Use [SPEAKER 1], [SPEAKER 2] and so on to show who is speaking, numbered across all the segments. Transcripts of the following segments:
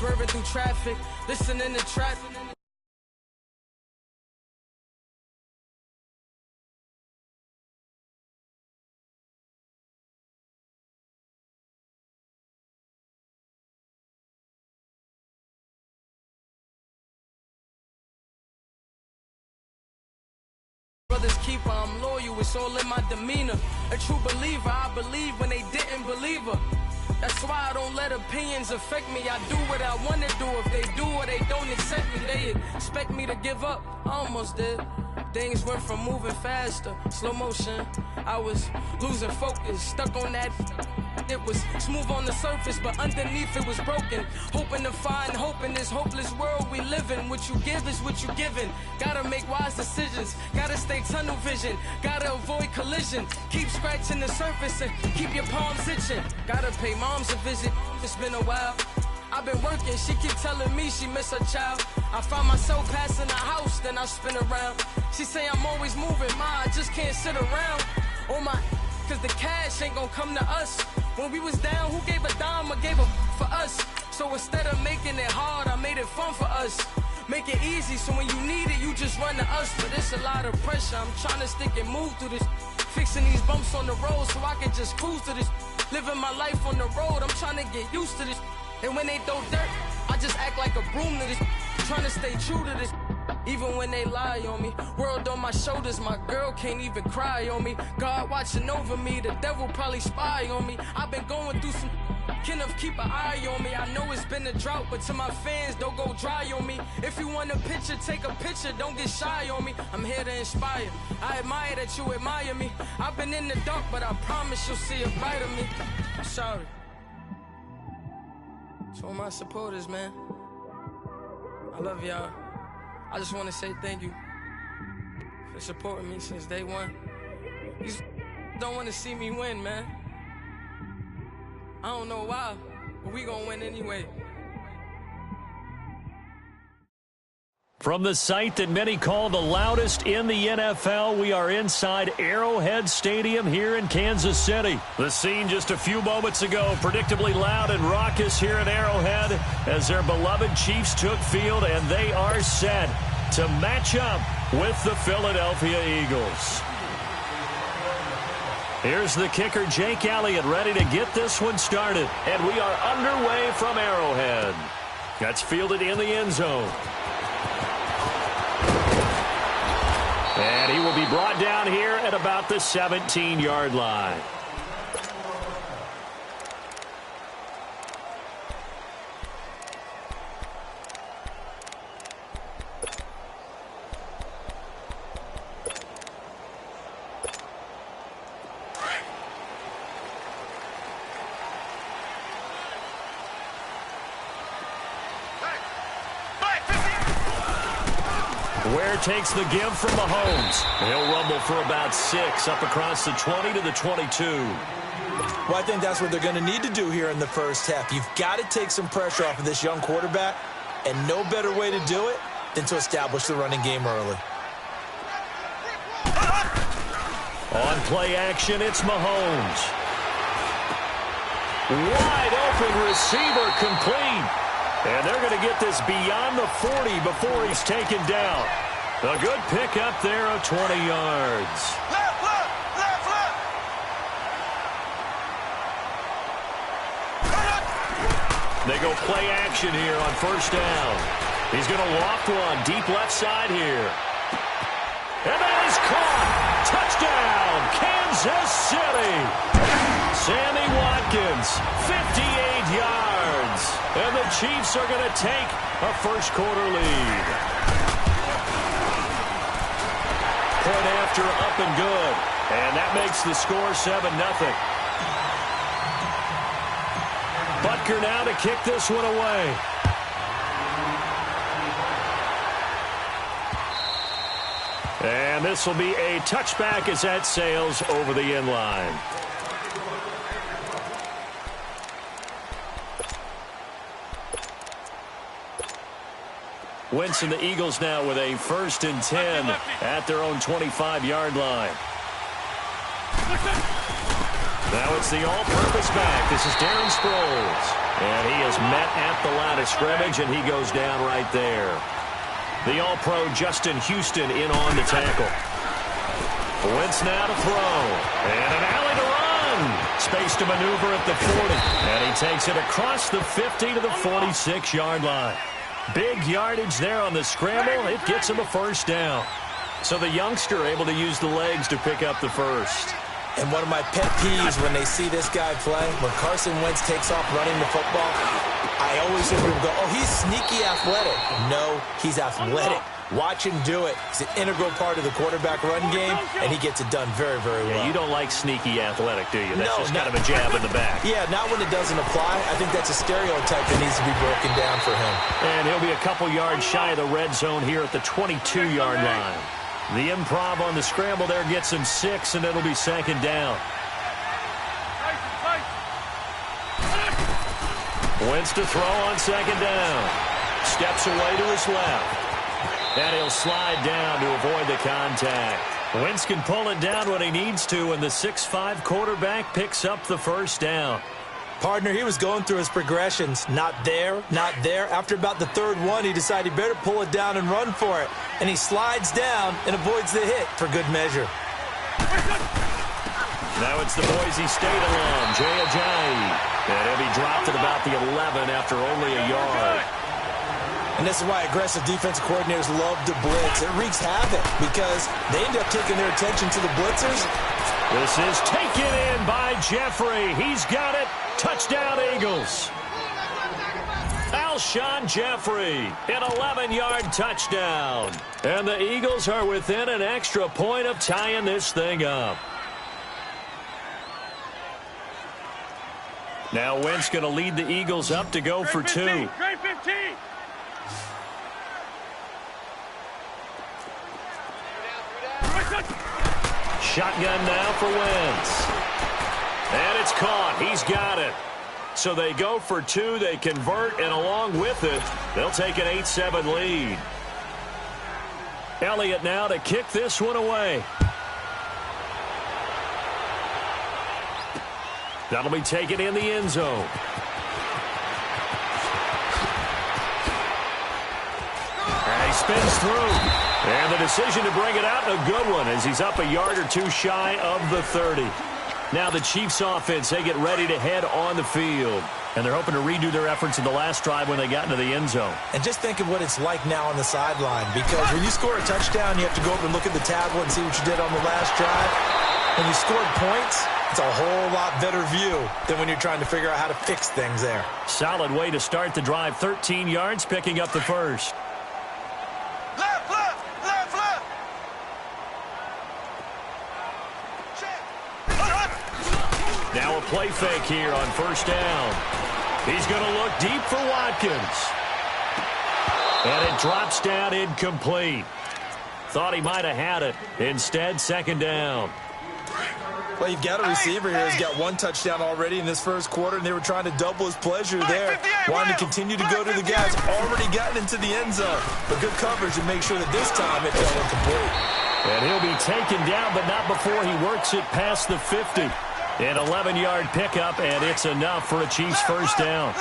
[SPEAKER 1] Swerving through traffic, listening to trap. Brothers keeper, I'm loyal, it's all in my demeanor. A true believer, I believe when they didn't believe her. That's why I don't let opinions affect me. I do what I want to do. If they do or they don't accept me, they expect me to give up. I almost did. Things went from moving faster, slow motion. I was losing focus, stuck on that. It was smooth on the surface, but underneath it was broken. Hoping to find hope in this hopeless world we live in. What you give is what you given. Gotta make wise decisions. Gotta stay tunnel vision. Gotta avoid collision. Keep scratching the surface and keep your palms itching. Gotta pay moms a visit. It's been a while. I've been working, she keep telling me she miss her child. I find myself passing the house, then I spin around. She say I'm always moving, I just can't sit around. Oh my, cause the cash ain't gonna come to us. When we was down, who gave a dime or gave a for us? So instead of making it hard, I made it fun for us. Make it easy, so when you need it, you just run to us. But it's a lot of pressure, I'm trying to stick and move through this. Fixing these bumps on the road so I can just cruise to this. Living my life on the road, I'm trying to get used to this. And when they throw dirt, I just act like a broom to this. Trying to stay true to this. Even when they lie on me. World on my shoulders, my girl can't even cry on me. God watching over me, the devil probably spy on me. I've been going through some Kenneth, keep an eye on me. I know it's been a drought, but to my fans, don't go dry on me. If you want a picture, take a picture, don't get shy on me. I'm here to inspire. I admire that you admire me. I've been in the dark, but I promise you'll see a brighter me. I'm sorry. To all my supporters, man, I love y'all. I just want to say thank you for supporting me since day one. You don't want to see me win, man. I don't know why, but we gonna win anyway.
[SPEAKER 2] From the site that many call the loudest in the NFL, we are inside Arrowhead Stadium here in Kansas City. The scene just a few moments ago, predictably loud and raucous here in Arrowhead as their beloved Chiefs took field, and they are set to match up with the Philadelphia Eagles. Here's the kicker, Jake Elliott, ready to get this one started. And we are underway from Arrowhead. That's fielded in the end zone. And he will be brought down here at about the 17-yard line. Ware takes the give from Mahomes. He'll rumble for about 6 up across the 20 to the 22.
[SPEAKER 3] Well, I think that's what they're going to need to do here in the first half. You've got to take some pressure off of this young quarterback, and no better way to do it than to establish the running game early.
[SPEAKER 2] On play action, it's Mahomes. Wide open receiver complete. And they're going to get this beyond the 40 before he's taken down. A good pickup there of 20 yards.
[SPEAKER 4] Left.
[SPEAKER 2] They go play action here on first down. He's going to loft one deep left side here. And that is caught. Touchdown, Kansas City. Sammy Watkins, 58 yards. And the Chiefs are going to take a first-quarter lead. Point after, up and good. And that makes the score 7-0. Butker now to kick this one away. And this will be a touchback as that sails over the end line. Wentz and the Eagles now with a 1st and 10 at their own 25-yard line. Now it's the all-purpose back. This is Darren Sproles. And he is met at the line of scrimmage, and he goes down right there. The All-Pro Justin Houston in on the tackle. Wentz now to throw. And an alley to run. Space to maneuver at the 40. And he takes it across the 50 to the 46-yard line. Big yardage there on the scramble. It gets him a first down. So the youngster able to use the legs to pick up the first.
[SPEAKER 3] And one of my pet peeves when they see this guy play, when Carson Wentz takes off running the football, I always hear people go, oh, he's sneaky athletic. No, he's athletic. Watch him do it. He's an integral part of the quarterback run game, and he gets it done very, very well.
[SPEAKER 2] Yeah, you don't like sneaky athletic, do you? That's just kind of a jab in the back.
[SPEAKER 3] Yeah, not when it doesn't apply. I think that's a stereotype that needs to be broken down for him.
[SPEAKER 2] And he'll be a couple yards shy of the red zone here at the 22-yard line. The improv on the scramble there gets him 6, and it'll be second down. Wentz to throw on second down. Steps away to his left. And he'll slide down to avoid the contact. Wentz can pull it down when he needs to, and the 6'5" quarterback picks up the first down.
[SPEAKER 3] Partner, he was going through his progressions. Not there, not there. After about the third one, he decided he better pull it down and run for it. And he slides down and avoids the hit for good measure.
[SPEAKER 2] Now it's the Boise State alum, Jay Ajayi. And he'll be dropped at about the 11 after only a yard.
[SPEAKER 3] And this is why aggressive defensive coordinators love to blitz. It wreaks havoc because they end up taking their attention to the blitzers.
[SPEAKER 2] This is taken in by Jeffrey. He's got it. Touchdown, Eagles. Alshon Jeffrey, an 11-yard touchdown. And the Eagles are within an extra point of tying this thing up. Now Wentz going to lead the Eagles up to go for 2.
[SPEAKER 4] Trey 15.
[SPEAKER 2] Shotgun now for Wentz. And it's caught. He's got it. So they go for 2. They convert, and along with it, they'll take an 8-7 lead. Elliott now to kick this one away. That'll be taken in the end zone. And he spins through. And the decision to bring it out, a good one, as he's up a yard or 2 shy of the 30. Now the Chiefs offense, they get ready to head on the field. And they're hoping to redo their efforts in the last drive when they got into the end zone.
[SPEAKER 3] And just think of what it's like now on the sideline, because when you score a touchdown, you have to go up and look at the tablet and see what you did on the last drive. When you scored points, it's a whole lot better view than when you're trying to figure out how to fix things there.
[SPEAKER 2] Solid way to start the drive. 13 yards, picking up the first. Now a play fake here on first down. He's going to look deep for Watkins. And it drops down incomplete. Thought he might have had it. Instead, second down.
[SPEAKER 3] Well, you've got a receiver here who's got 1 touchdown already in this first quarter, and they were trying to double his pleasure there. Wanting to continue to go to the guys. Already gotten into the end zone. But good coverage to make sure that this time it fell incomplete.
[SPEAKER 2] And he'll be taken down, but not before he works it past the 50. An 11-yard pickup, and it's enough for a Chiefs first down.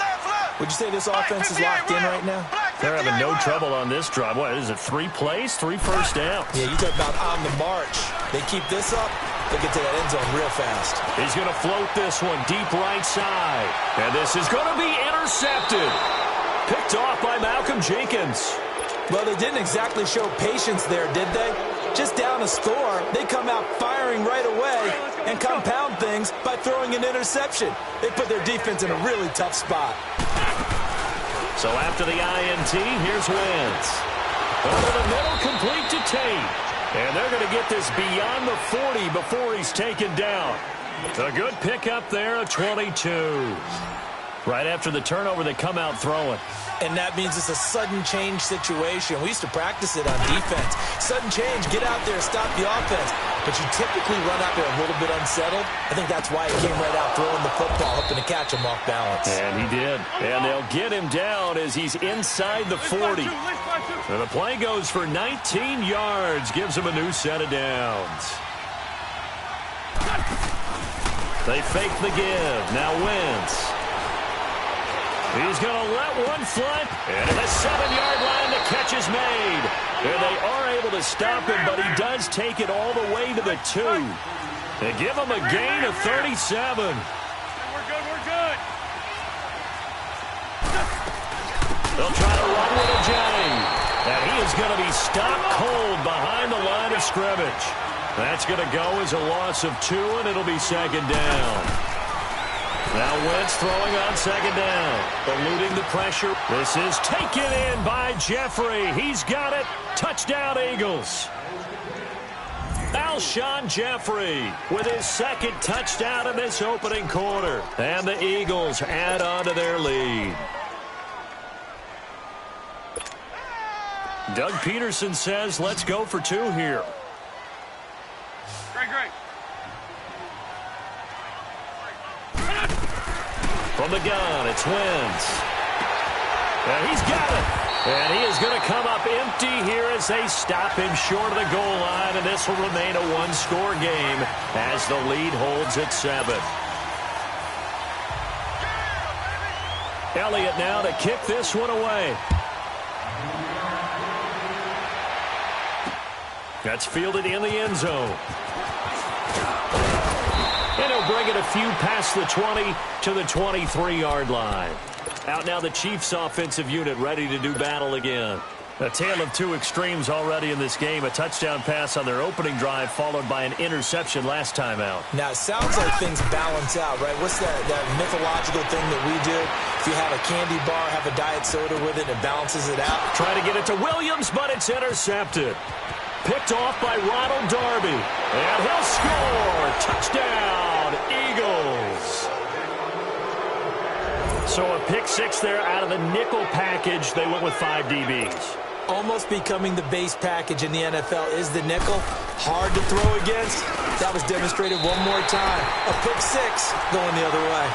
[SPEAKER 3] Would you say this offense is locked in right now?
[SPEAKER 2] They're having no trouble on this drive. What is it, 3 plays, 3 first downs?
[SPEAKER 3] Yeah, you talk about on the march. They keep this up, they get to that end zone real fast.
[SPEAKER 2] He's going to float this one deep right side. And this is going to be intercepted. Picked off by Malcolm Jenkins.
[SPEAKER 3] Well, they didn't exactly show patience there, did they? Just down a score, they come out firing right away and compound things by throwing an interception. They put their defense in a really tough spot.
[SPEAKER 2] So after the INT, here's Wentz. Over the middle, complete to Tate. And they're going to get this beyond the 40 before he's taken down. A good pickup there, a 22. Right after the turnover, they come out throwing.
[SPEAKER 3] And that means it's a sudden change situation. We used to practice it on defense. Sudden change, get out there, stop the offense. But you typically run out there a little bit unsettled. I think that's why he came right out throwing the football, hoping to catch him off balance.
[SPEAKER 2] And he did. And they'll get him down as he's inside the 40. And the play goes for 19 yards, gives him a new set of downs. They fake the give. Now Wentz. He's going to let one fly. And at the 7-yard line, the catch is made. And they are able to stop him, but he does take it all the way to the 2. They give him a gain of 37.
[SPEAKER 4] We're good.
[SPEAKER 2] They'll try to run with a Jennings. And he is going to be stopped cold behind the line of scrimmage. That's going to go as a loss of 2, and it'll be second down. Now Wentz throwing on second down. Eluding the pressure. This is taken in by Jeffrey. He's got it. Touchdown, Eagles. Alshon Jeffrey with his second touchdown in this opening quarter. And the Eagles add on to their lead. Doug Peterson says, let's go for 2 here.
[SPEAKER 4] Great.
[SPEAKER 2] From the gun, it's Wentz. And he's got it. And he is going to come up empty here as they stop him short of the goal line. And this will remain a one-score game as the lead holds at 7. Elliott now to kick this one away. That's fielded in the end zone. And he'll bring it a few past the 20 to the 23-yard line. Out now the Chiefs offensive unit ready to do battle again. A tale of 2 extremes already in this game. A touchdown pass on their opening drive followed by an interception last time out.
[SPEAKER 3] Now, it sounds like things balance out, right? What's that mythological thing that we do? If you have a candy bar, have a diet soda with it, it balances it out.
[SPEAKER 2] Trying to get it to Williams, but it's intercepted. Picked off by Ronald Darby. And he'll score. Touchdown, Eagles. So a pick 6 there out of the nickel package. They went with 5 DBs.
[SPEAKER 3] Almost becoming the base package in the NFL is the nickel. Hard to throw against. That was demonstrated one more time. A pick 6 going the other way.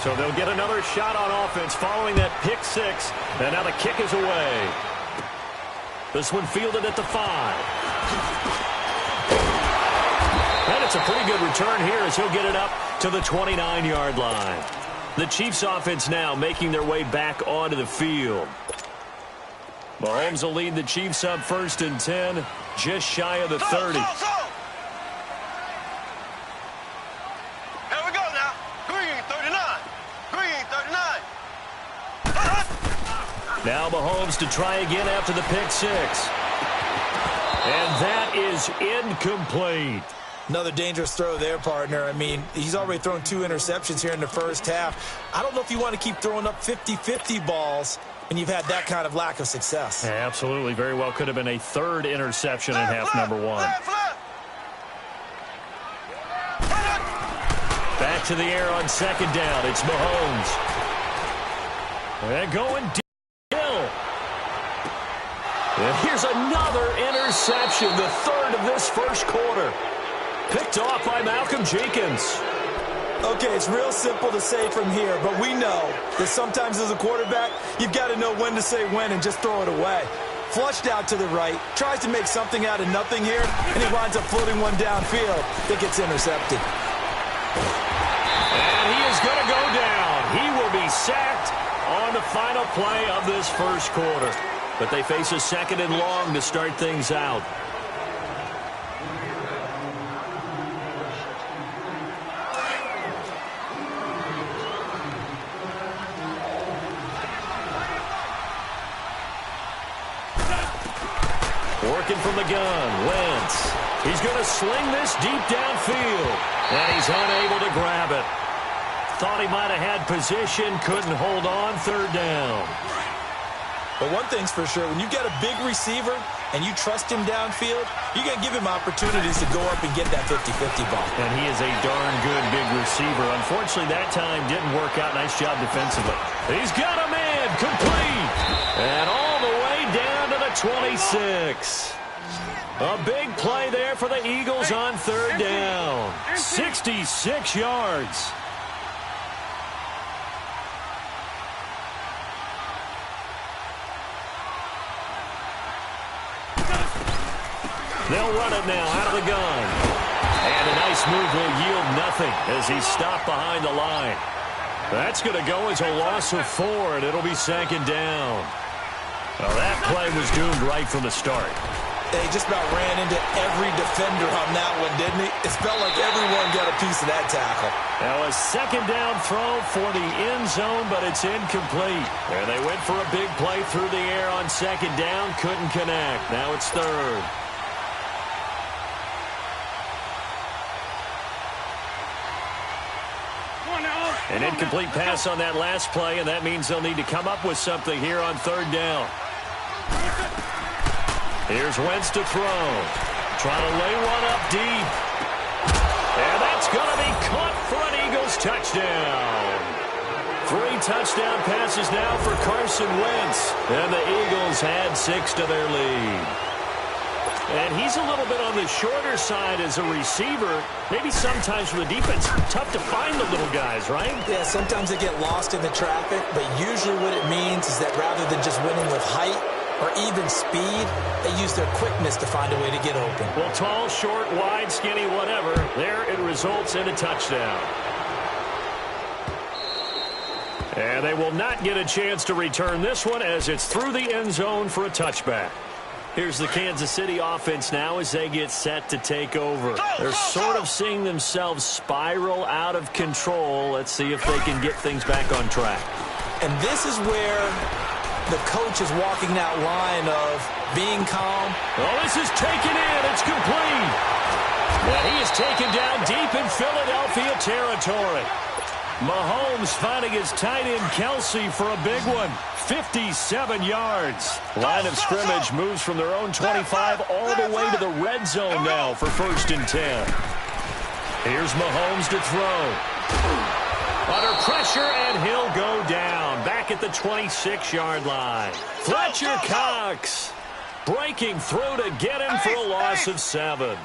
[SPEAKER 2] So they'll get another shot on offense following that pick 6. And now the kick is away. This one fielded at the 5. And it's a pretty good return here as he'll get it up to the 29-yard line. The Chiefs offense now making their way back onto the field. Mahomes will lead the Chiefs up 1st and 10, just shy of the 30.
[SPEAKER 4] Here we go now. Green 39. Green 39.
[SPEAKER 2] Now Mahomes to try again after the pick 6. And that is incomplete.
[SPEAKER 3] Another dangerous throw there, partner. I mean, he's already thrown 2 interceptions here in the first half. I don't know if you want to keep throwing up 50-50 balls and you've had that kind of lack of success.
[SPEAKER 2] Yeah, absolutely. Very well could have been a 3rd interception in half number 1. Back to the air on 2nd down. It's Mahomes. And going deep. And here's another interception, the 3rd of this first quarter. Picked off by Malcolm Jenkins.
[SPEAKER 3] Okay, it's real simple to say from here, but we know that sometimes as a quarterback, you've got to know when to say when and just throw it away. Flushed out to the right, tries to make something out of nothing here, and he winds up floating one downfield that gets intercepted.
[SPEAKER 2] And he is going to go down. He will be sacked on the final play of this first quarter. But they face a 2nd and long to start things out. Working from the gun, Wentz. He's going to sling this deep downfield. And he's unable to grab it. Thought he might have had position, couldn't hold on, 3rd down.
[SPEAKER 3] But one thing's for sure, when you've got a big receiver and you trust him downfield, you're going to give him opportunities to go up and get that 50-50 ball.
[SPEAKER 2] And he is a darn good big receiver. Unfortunately, that time didn't work out. Nice job defensively. He's got a man, complete. And all the way down to the 26. A big play there for the Eagles on 3rd down. 66 yards. They'll run it now out of the gun. And And a nice move will yield nothing as he's stopped behind the line. That's going to go as a loss of 4, and it'll be second down. Well, that play was doomed right from the start.
[SPEAKER 3] He just about ran into every defender on that one, didn't he? It felt like everyone got a piece of that tackle.
[SPEAKER 2] Now a second down throw for the end zone, but it's incomplete. And they went for a big play through the air on second down, couldn't connect. Now it's third. An incomplete pass on that last play, and that means they'll need to come up with something here on third down. Here's Wentz to throw. Trying to lay one up deep. And that's going to be caught for an Eagles touchdown. 3 touchdown passes now for Carson Wentz. And the Eagles add 6 to their lead. And he's a little bit on the shorter side as a receiver. Maybe sometimes for the defense, tough to find the little guys, right?
[SPEAKER 3] Yeah, sometimes they get lost in the traffic, but usually what it means is that rather than just winning with height or even speed, they use their quickness to find a way to get open.
[SPEAKER 2] Well, tall, short, wide, skinny, whatever, there it results in a touchdown. And they will not get a chance to return this one as it's through the end zone for a touchback. Here's the Kansas City offense now as they get set to take over. They're sort of seeing themselves spiral out of control. Let's see if they can get things back on track.
[SPEAKER 3] And this is where the coach is walking that line of being calm.
[SPEAKER 2] Oh, this is taken in. It's complete. And he is taken down deep in Philadelphia territory. Mahomes finding his tight end Kelsey for a big one. 57 yards. Line of scrimmage moves from their own 25 all the way to the red zone now for 1st and 10. Here's Mahomes to throw. Under pressure, and he'll go down. Back at the 26-yard line. Fletcher Cox breaking through to get him for a loss of 7.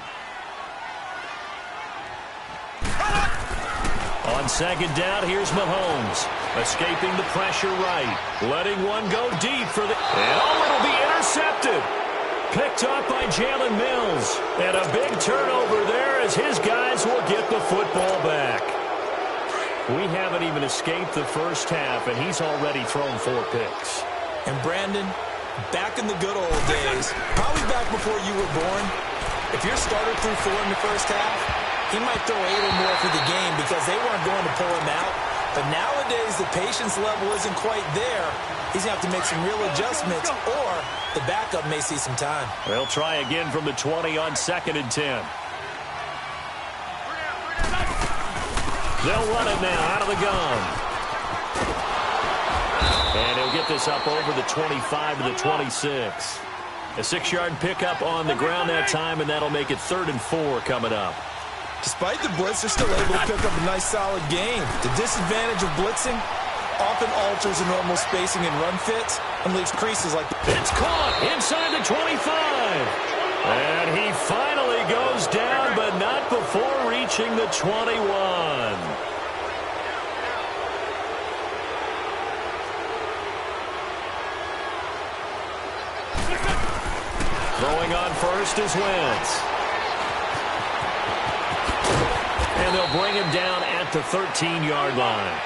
[SPEAKER 2] On second down, here's Mahomes. Escaping the pressure right. Letting one go deep for the... And it'll be intercepted. Picked up by Jalen Mills. And a big turnover there as his guys will get the football back. We haven't even escaped the first half, and he's already thrown 4 picks.
[SPEAKER 3] And Brandon, back in the good old days, probably back before you were born, if your starter threw 4 in the first half, he might throw 8 or more for the game because they weren't going to pull him out. But nowadays, the patience level isn't quite there. He's going to have to make some real adjustments, or the backup may see some time.
[SPEAKER 2] They'll try again from the 20 on 2nd and 10. They'll run it now out of the gun. And he'll get this up over the 25 to the 26. A 6-yard pickup on the ground that time, and that'll make it 3rd and 4 coming up.
[SPEAKER 3] Despite the blitz, they're still able to pick up a nice, solid gain. The disadvantage of blitzing often alters the normal spacing and run fits and leaves creases like...
[SPEAKER 2] It's caught inside the 25. And he finally goes down, but not before reaching the 21. Throwing on first is Wentz. And they'll bring him down at the 13-yard line.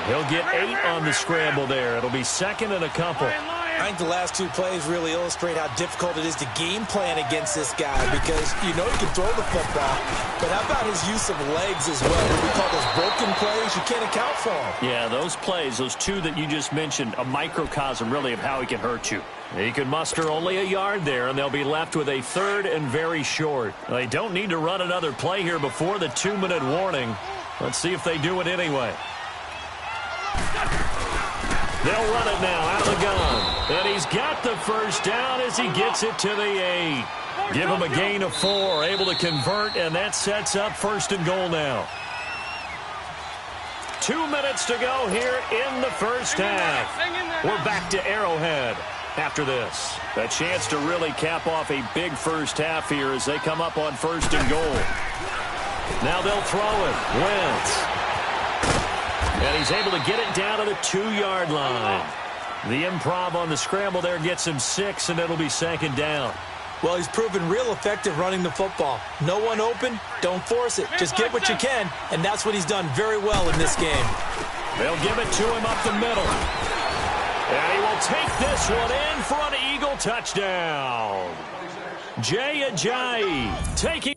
[SPEAKER 2] He'll get 8 on the scramble there. It'll be 2nd and a couple.
[SPEAKER 3] I think the last 2 plays really illustrate how difficult it is to game plan against this guy because you know he can throw the football, but how about his use of legs as well? What we call those broken plays, you can't account for them. Yeah,
[SPEAKER 2] those plays, those 2 that you just mentioned, a microcosm really of how he can hurt you. He can muster only a yard there, and they'll be left with a 3rd and very short. They don't need to run another play here before the 2-minute warning. Let's see if they do it anyway. They'll run it now out of the gun. And he's got the first down as he gets it to the 8. Give him a gain of 4, able to convert, and that sets up 1st and goal now. 2 minutes to go here in the first half. We're back to Arrowhead after this. A chance to really cap off a big first half here as they come up on 1st and goal. Now they'll throw it. Wentz. And he's able to get it down to the 2-yard line. The improv on the scramble there gets him 6, and it'll be 2nd down.
[SPEAKER 3] Well, he's proven real effective running the football. No one open, don't force it. Just get what you can, and that's what he's done very well in this game.
[SPEAKER 2] They'll give it to him up the middle. And he will take this one in for an Eagle touchdown. Jay Ajayi taking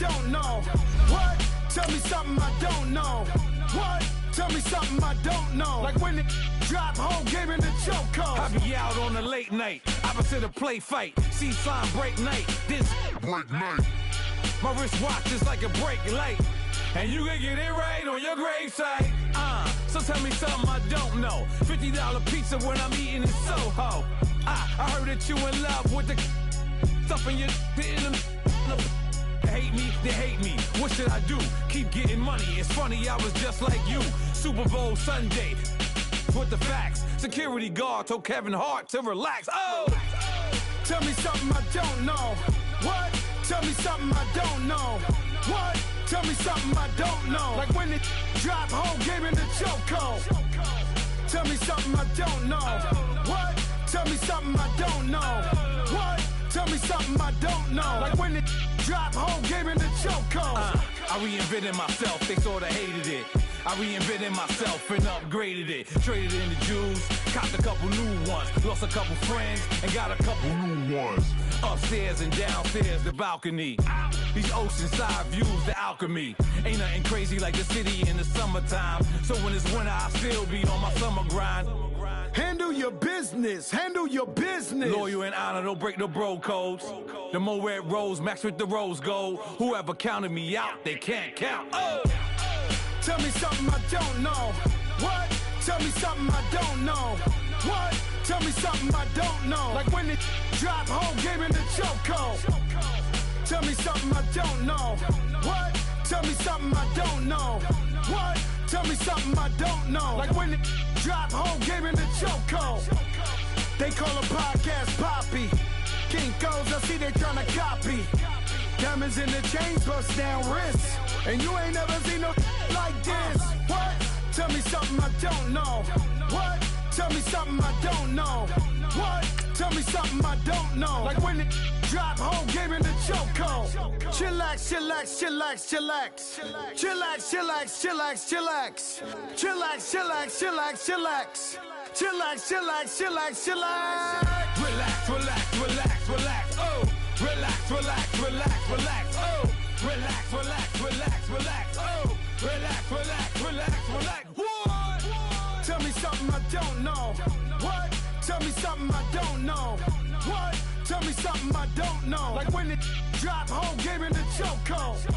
[SPEAKER 5] don't know. What? Tell me something I don't know. What? Tell me something I don't know. Like when it drop, whole game in the chokehold.
[SPEAKER 6] I be out on a late night, opposite a play fight. See sign break night, this break night. My wristwatch is like a brake light, and you can get it right on your gravesite. So tell me something I don't know. $50 pizza when I'm eating in Soho. I heard that you in love with the stuff in your hate me, they hate me. What should I do? Keep getting money. It's funny, I was just like you. Super Bowl Sunday with the facts. Security guard told Kevin Hart to relax. Oh!
[SPEAKER 5] Tell me something I don't know. What? Tell me something I don't know. What? Tell me something I don't know. Like when it drop, whole game in the chokehold. Tell me something I don't know. What? Tell me something I don't know. What? Tell me something I don't know. Like when it drop, whole game in the chokehold.
[SPEAKER 6] I reinvented myself, they sorta hated it. I reinvented myself and upgraded it. Traded in the Jews, copped a couple new ones. Lost a couple friends and got a couple new ones. Upstairs and downstairs, the balcony. These oceanside views, the alchemy. Ain't nothing crazy like the city in the summertime. So when it's winter, I still be on my summer grind.
[SPEAKER 5] Handle your business. Handle your business.
[SPEAKER 6] Loyal and honor, don't break no bro codes. The more red rose, max with the rose gold. Whoever counted me out, they can't count. Oh!
[SPEAKER 5] Tell me something I don't know. What? Tell me something I don't know. What? Tell me something I don't know. Like when it drop, whole game in the chokehold. Tell me something I don't know. What? Tell me something I don't know. What? Tell me something I don't know. Like when it drop, whole game in the chokehold. They call a podcast Poppy. Kinkos, I see they tryna copy. Diamonds in the chains, bust down wrists. And you ain't never seen no like this. What? Tell me something I don't know. What? Tell me something I don't know. What? Tell me something I don't know. Like when it drop, whole game in the chokehold. Chillax, chillax, chillax, chillax. Chillax, chillax, chillax, chillax. Chillax, chillax, chillax, chillax. Chillax, chillax, chillax, chillax.
[SPEAKER 6] Relax, relax, relax, relax. Oh! Relax, relax, relax, relax. Oh! Relax, relax, relax, relax. Oh! Relax, relax, relax, relax. What?
[SPEAKER 5] Tell me something I don't know. What? Tell me something I don't know. What? Tell me something I don't know. Like when it drop, whole game in the chokehold.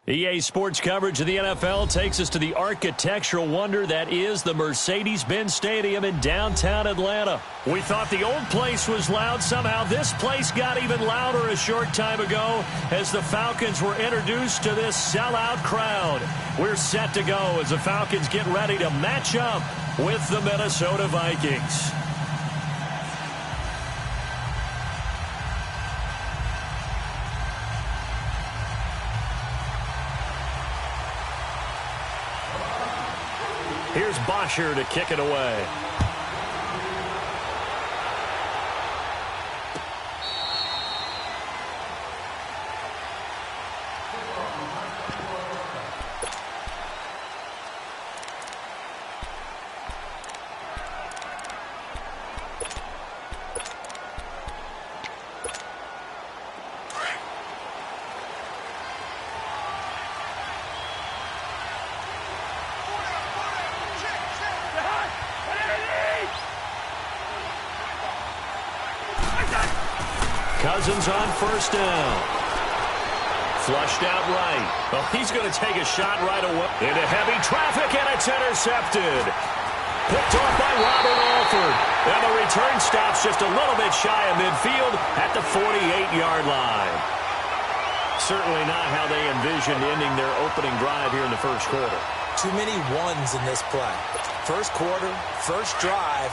[SPEAKER 2] EA Sports coverage of the NFL takes us to the architectural wonder that is the Mercedes-Benz Stadium in downtown Atlanta. We thought the old place was loud. Somehow this place got even louder a short time ago as the Falcons were introduced to this sellout crowd. We're set to go as the Falcons get ready to match up with the Minnesota Vikings. Here's Bosher to kick it away. Cousins on first down. Flushed out right. Oh, he's going to take a shot right away. Into heavy traffic, and it's intercepted. Picked off by Robert Alford. And the return stops just a little bit shy of midfield at the 48-yard line. Certainly not how they envisioned ending their opening drive here in the first quarter.
[SPEAKER 3] Too many ones in this play. First quarter, first drive,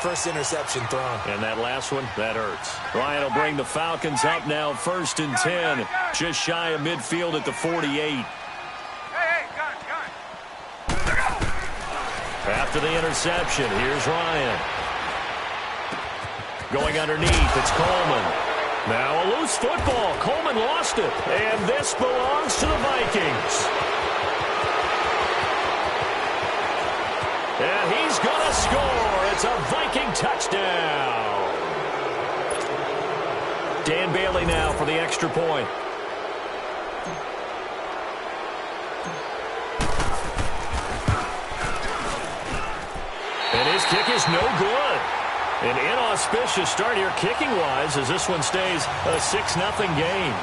[SPEAKER 3] first interception thrown.
[SPEAKER 2] And that last one, that hurts. Ryan will bring the Falcons up now, 1st and 10. Just shy of midfield at the 48. After the interception, here's Ryan. Going underneath, it's Coleman. Now elusive. loose football. Coleman lost it. And this belongs to the Vikings. And he's going to score. It's a Viking touchdown. Dan Bailey now for the extra point. And his kick is no good. An inauspicious start here kicking-wise as this one stays a 6-0 game.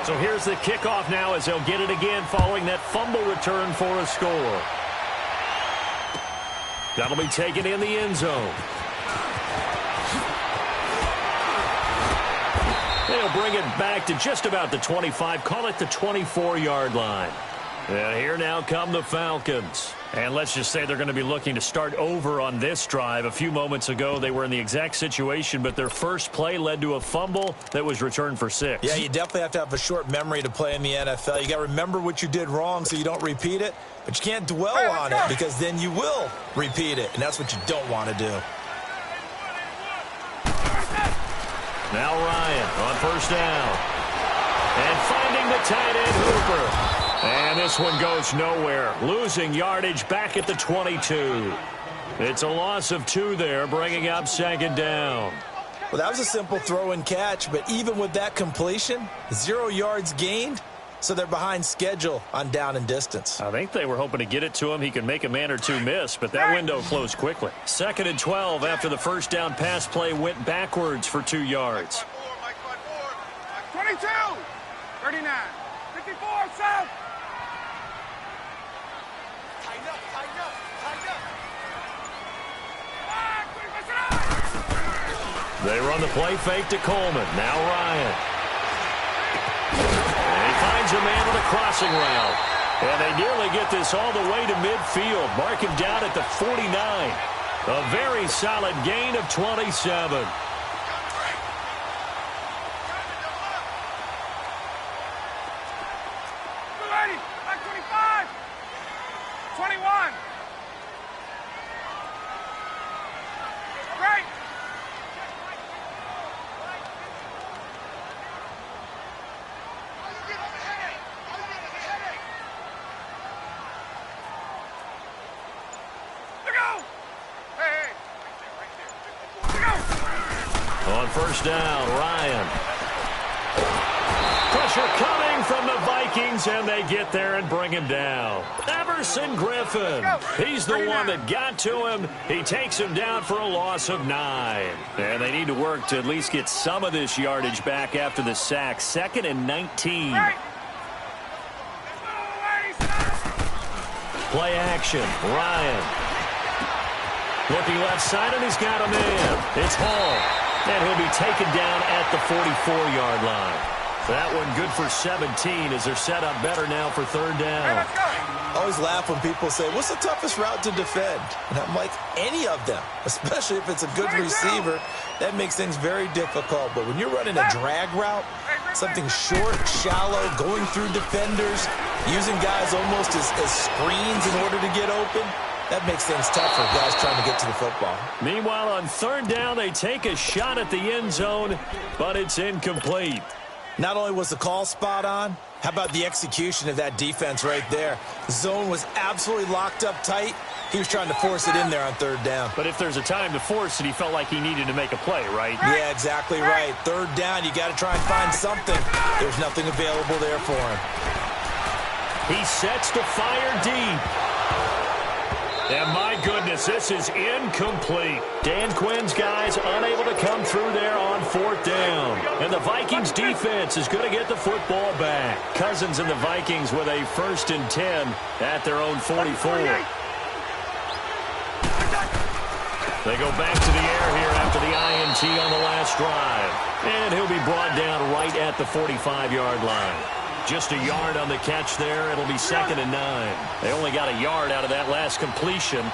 [SPEAKER 2] So here's the kickoff now as they'll get it again following that fumble return for a score. That'll be taken in the end zone. They'll bring it back to just about the 25, call it the 24-yard line. And here now come the Falcons. And let's just say they're going to be looking to start over on this drive. A few moments ago, they were in the exact situation, but their first play led to a fumble that was returned for 6.
[SPEAKER 3] Yeah, you definitely have to have a short memory to play in the NFL. You got to remember what you did wrong so you don't repeat it, but you can't dwell on it because then you will repeat it, and that's what you don't want to do.
[SPEAKER 2] Now Ryan on first down. And finding the tight end Hooper. And this one goes nowhere. Losing yardage back at the 22. It's a loss of 2 there, bringing up second down.
[SPEAKER 3] Well, that was a simple throw and catch, but even with that completion, 0 yards gained, so they're behind schedule on down and distance.
[SPEAKER 2] I think they were hoping to get it to him. He could make a man or two miss, but that window closed quickly. 2nd and 12 after the first down pass play went backwards for 2 yards.
[SPEAKER 5] 22, 39, 54, south.
[SPEAKER 2] They run the play fake to Coleman. Now Ryan. And he finds a man with a crossing route. And they nearly get this all the way to midfield. Mark him down at the 49. A very solid gain of 27. First down, Ryan. Pressure coming from the Vikings, and they get there and bring him down. Everson Griffin. He's the one that got to him. He takes him down for a loss of 9. And they need to work to at least get some of this yardage back after the sack. 2nd and 19. Play action, Ryan. Looking left side, and he's got a man. It's Hall. And he'll be taken down at the 44-yard line. That one good for 17 as they're set up better now for 3rd down.
[SPEAKER 3] I always laugh when people say, what's the toughest route to defend? And I'm like, any of them, especially if it's a good receiver. That makes things very difficult. But when you're running a drag route, something short, shallow, going through defenders, using guys almost as screens in order to get open, that makes things tough for guys trying to get to the football.
[SPEAKER 2] Meanwhile, on 3rd down, they take a shot at the end zone, but it's incomplete.
[SPEAKER 3] Not only was the call spot on, how about the execution of that defense right there? The zone was absolutely locked up tight. He was trying to force it in there on 3rd down.
[SPEAKER 2] But if there's a time to force it, he felt like he needed to make a play, right?
[SPEAKER 3] Yeah, exactly right. 3rd down, you got to try and find something. There's nothing available there for him.
[SPEAKER 2] He sets to fire deep. And my goodness, this is incomplete. Dan Quinn's guys unable to come through there on 4th down. And the Vikings defense is going to get the football back. Cousins and the Vikings with a 1st and 10 at their own 44. They go back to the air here after the INT on the last drive. And he'll be brought down right at the 45-yard line. Just a yard on the catch there. It'll be 2nd and 9. They only got a yard out of that last completion,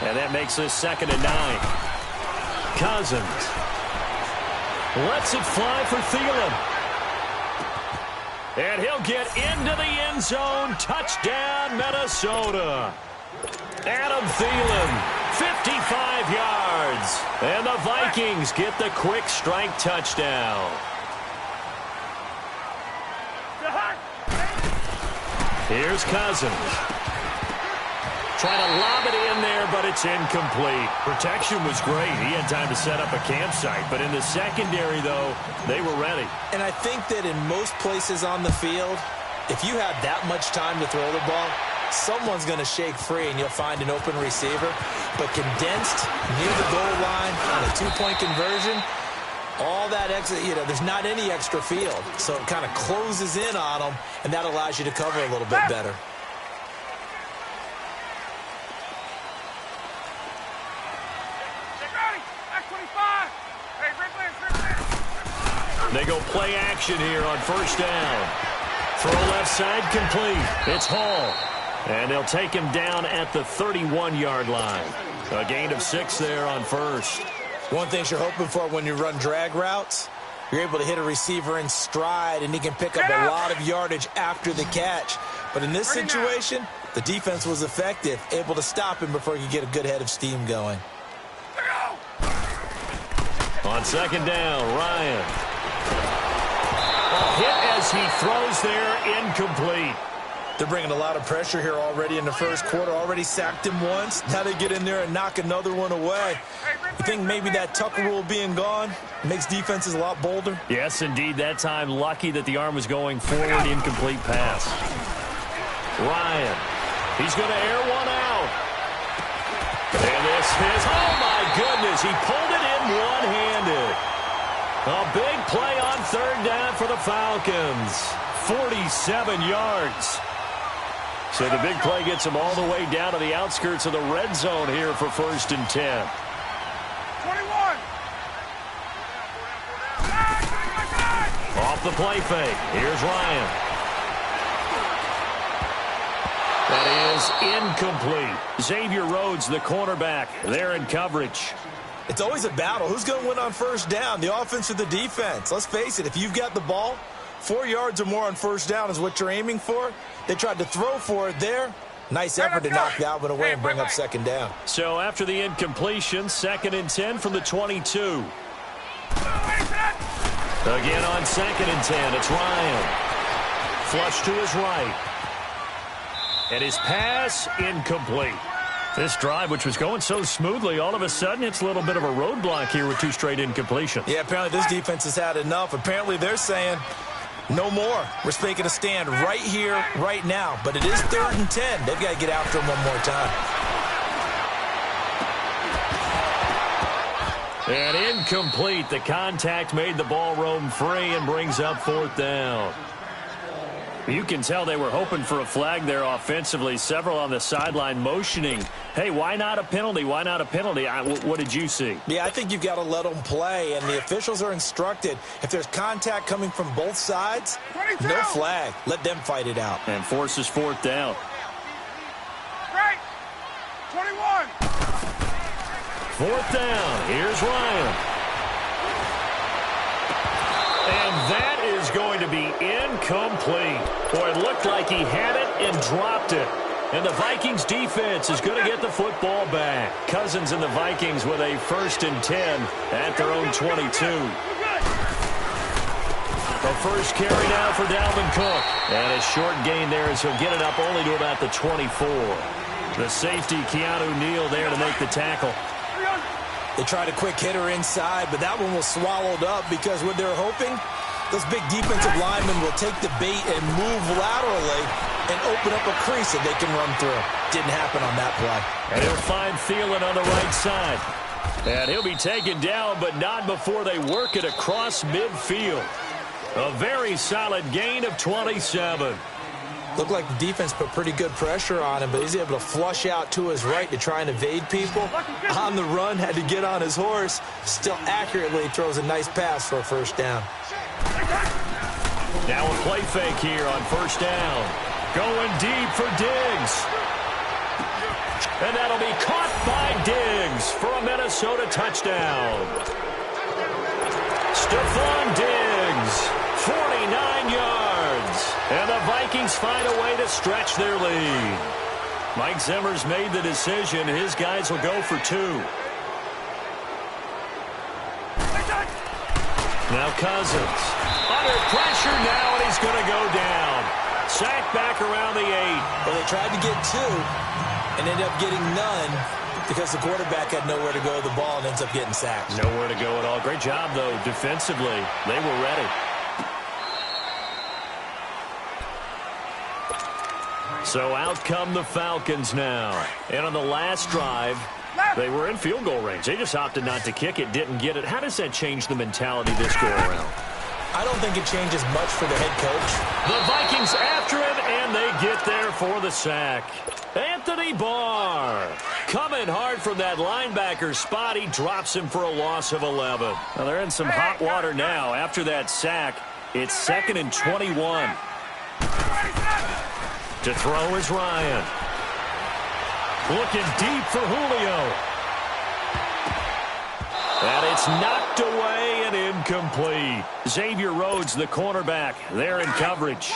[SPEAKER 2] and that makes this 2nd and 9. Cousins lets it fly for Thielen. And he'll get into the end zone. Touchdown, Minnesota. Adam Thielen, 55 yards. And the Vikings get the quick strike touchdown. Here's Cousins. Trying to lob it in there, but it's incomplete. Protection was great. He had time to set up a campsite. But in the secondary, though, they were ready.
[SPEAKER 3] And I think that in most places on the field, if you have that much time to throw the ball, someone's going to shake free and you'll find an open receiver. But condensed near the goal line on a two-point conversion, all that extra, there's not any extra field. So it kind of closes in on them, and that allows you to cover a little bit better.
[SPEAKER 2] They go play action here on first down. Throw left side complete. It's Hall. And they'll take him down at the 31-yard line. A gain of 6 there on first.
[SPEAKER 3] One thing you're hoping for when you run drag routes, you're able to hit a receiver in stride, and he can pick up a lot of yardage after the catch. But in this situation, the defense was effective, able to stop him before he could get a good head of steam going.
[SPEAKER 2] On second down, Ryan. A hit as he throws there, incomplete.
[SPEAKER 3] They're bringing a lot of pressure here already in the first quarter. Already sacked him once. Now they get in there and knock another one away. You think maybe that Tucker rule being gone makes defenses a lot bolder?
[SPEAKER 2] Yes, indeed. That time, lucky that the arm was going forward. Incomplete pass. Ryan. He's going to air one out. And this is, oh my goodness, he pulled it in one-handed. A big play on third down for the Falcons. 47 yards. So the big play gets him all the way down to the outskirts of the red zone here for 1st and 10.
[SPEAKER 4] 21.
[SPEAKER 2] Off the play fake. Here's Ryan. That is incomplete. Xavier Rhodes, the cornerback, there in coverage.
[SPEAKER 3] It's always a battle. Who's going to win on first down, the offense or the defense? Let's face it, if you've got the ball, 4 yards or more on first down is what you're aiming for. They tried to throw for it there. Nice effort to knock that one away and bring up second down.
[SPEAKER 2] So after the incompletion, 2nd and 10 from the 22. Again on 2nd and 10, it's Ryan. Flush to his right. And his pass incomplete. This drive, which was going so smoothly, all of a sudden it's a little bit of a roadblock here with 2 straight incompletions.
[SPEAKER 3] Yeah, apparently this defense has had enough. Apparently they're saying no more. We're making a stand right here, right now. But it is 3rd and 10. They've got to get after him one more time.
[SPEAKER 2] And incomplete. The contact made the ball roam free and brings up 4th down. You can tell they were hoping for a flag there offensively. Several on the sideline motioning, hey, why not a penalty? Why not a penalty? What did you see?
[SPEAKER 3] Yeah, I think you've got to let them play, and the officials are instructed. If there's contact coming from both sides, no flag. Let them fight it out.
[SPEAKER 2] And forces 4th down.
[SPEAKER 4] Right. 21.
[SPEAKER 2] 4th down. Here's Ryan. And that is going to be incomplete. Boy, it looked like he had it and dropped it. And the Vikings defense is going to get the football back. Cousins and the Vikings with a 1st and 10 at their own 22. The first carry now for Dalvin Cook. And a short gain there as he'll get it up only to about the 24. The safety, Keanu Neal, there to make the tackle.
[SPEAKER 3] They tried a quick hitter inside, but that one was swallowed up because what they're hoping, those big defensive linemen will take the bait and move laterally and open up a crease that they can run through. Didn't happen on that play.
[SPEAKER 2] And he'll find Thielen on the right side. And he'll be taken down, but not before they work it across midfield. A very solid gain of 27.
[SPEAKER 3] Looked like the defense put pretty good pressure on him, but he's able to flush out to his right to try and evade people. On the run, had to get on his horse. Still accurately throws a nice pass for a 1st down.
[SPEAKER 2] Now a play fake here on 1st down. Going deep for Diggs. And that'll be caught by Diggs for a Minnesota touchdown. Stephon Diggs, 49 yards. And the Vikings find a way to stretch their lead. Mike Zimmer's made the decision. His guys will go for 2. Now Cousins. Under pressure now, and he's going to go down. Sacked back around the 8.
[SPEAKER 3] Well, they tried to get 2 and ended up getting none because the quarterback had nowhere to go with the ball and ends up getting sacked.
[SPEAKER 2] Nowhere to go at all. Great job, though, defensively. They were ready. So out come the Falcons now. And on the last drive, they were in field goal range. They just opted not to kick it, didn't get it. How does that change the mentality this go-around?
[SPEAKER 3] I don't think it changes much for the head coach.
[SPEAKER 2] The Vikings after him, and they get there for the sack. Anthony Barr coming hard from that linebacker spot. He drops him for a loss of 11. Well, they're in some hot water now. After that sack, it's 2nd and 21. To throw is Ryan. Looking deep for Julio. And it's knocked away and incomplete. Xavier Rhodes, the cornerback, there in coverage.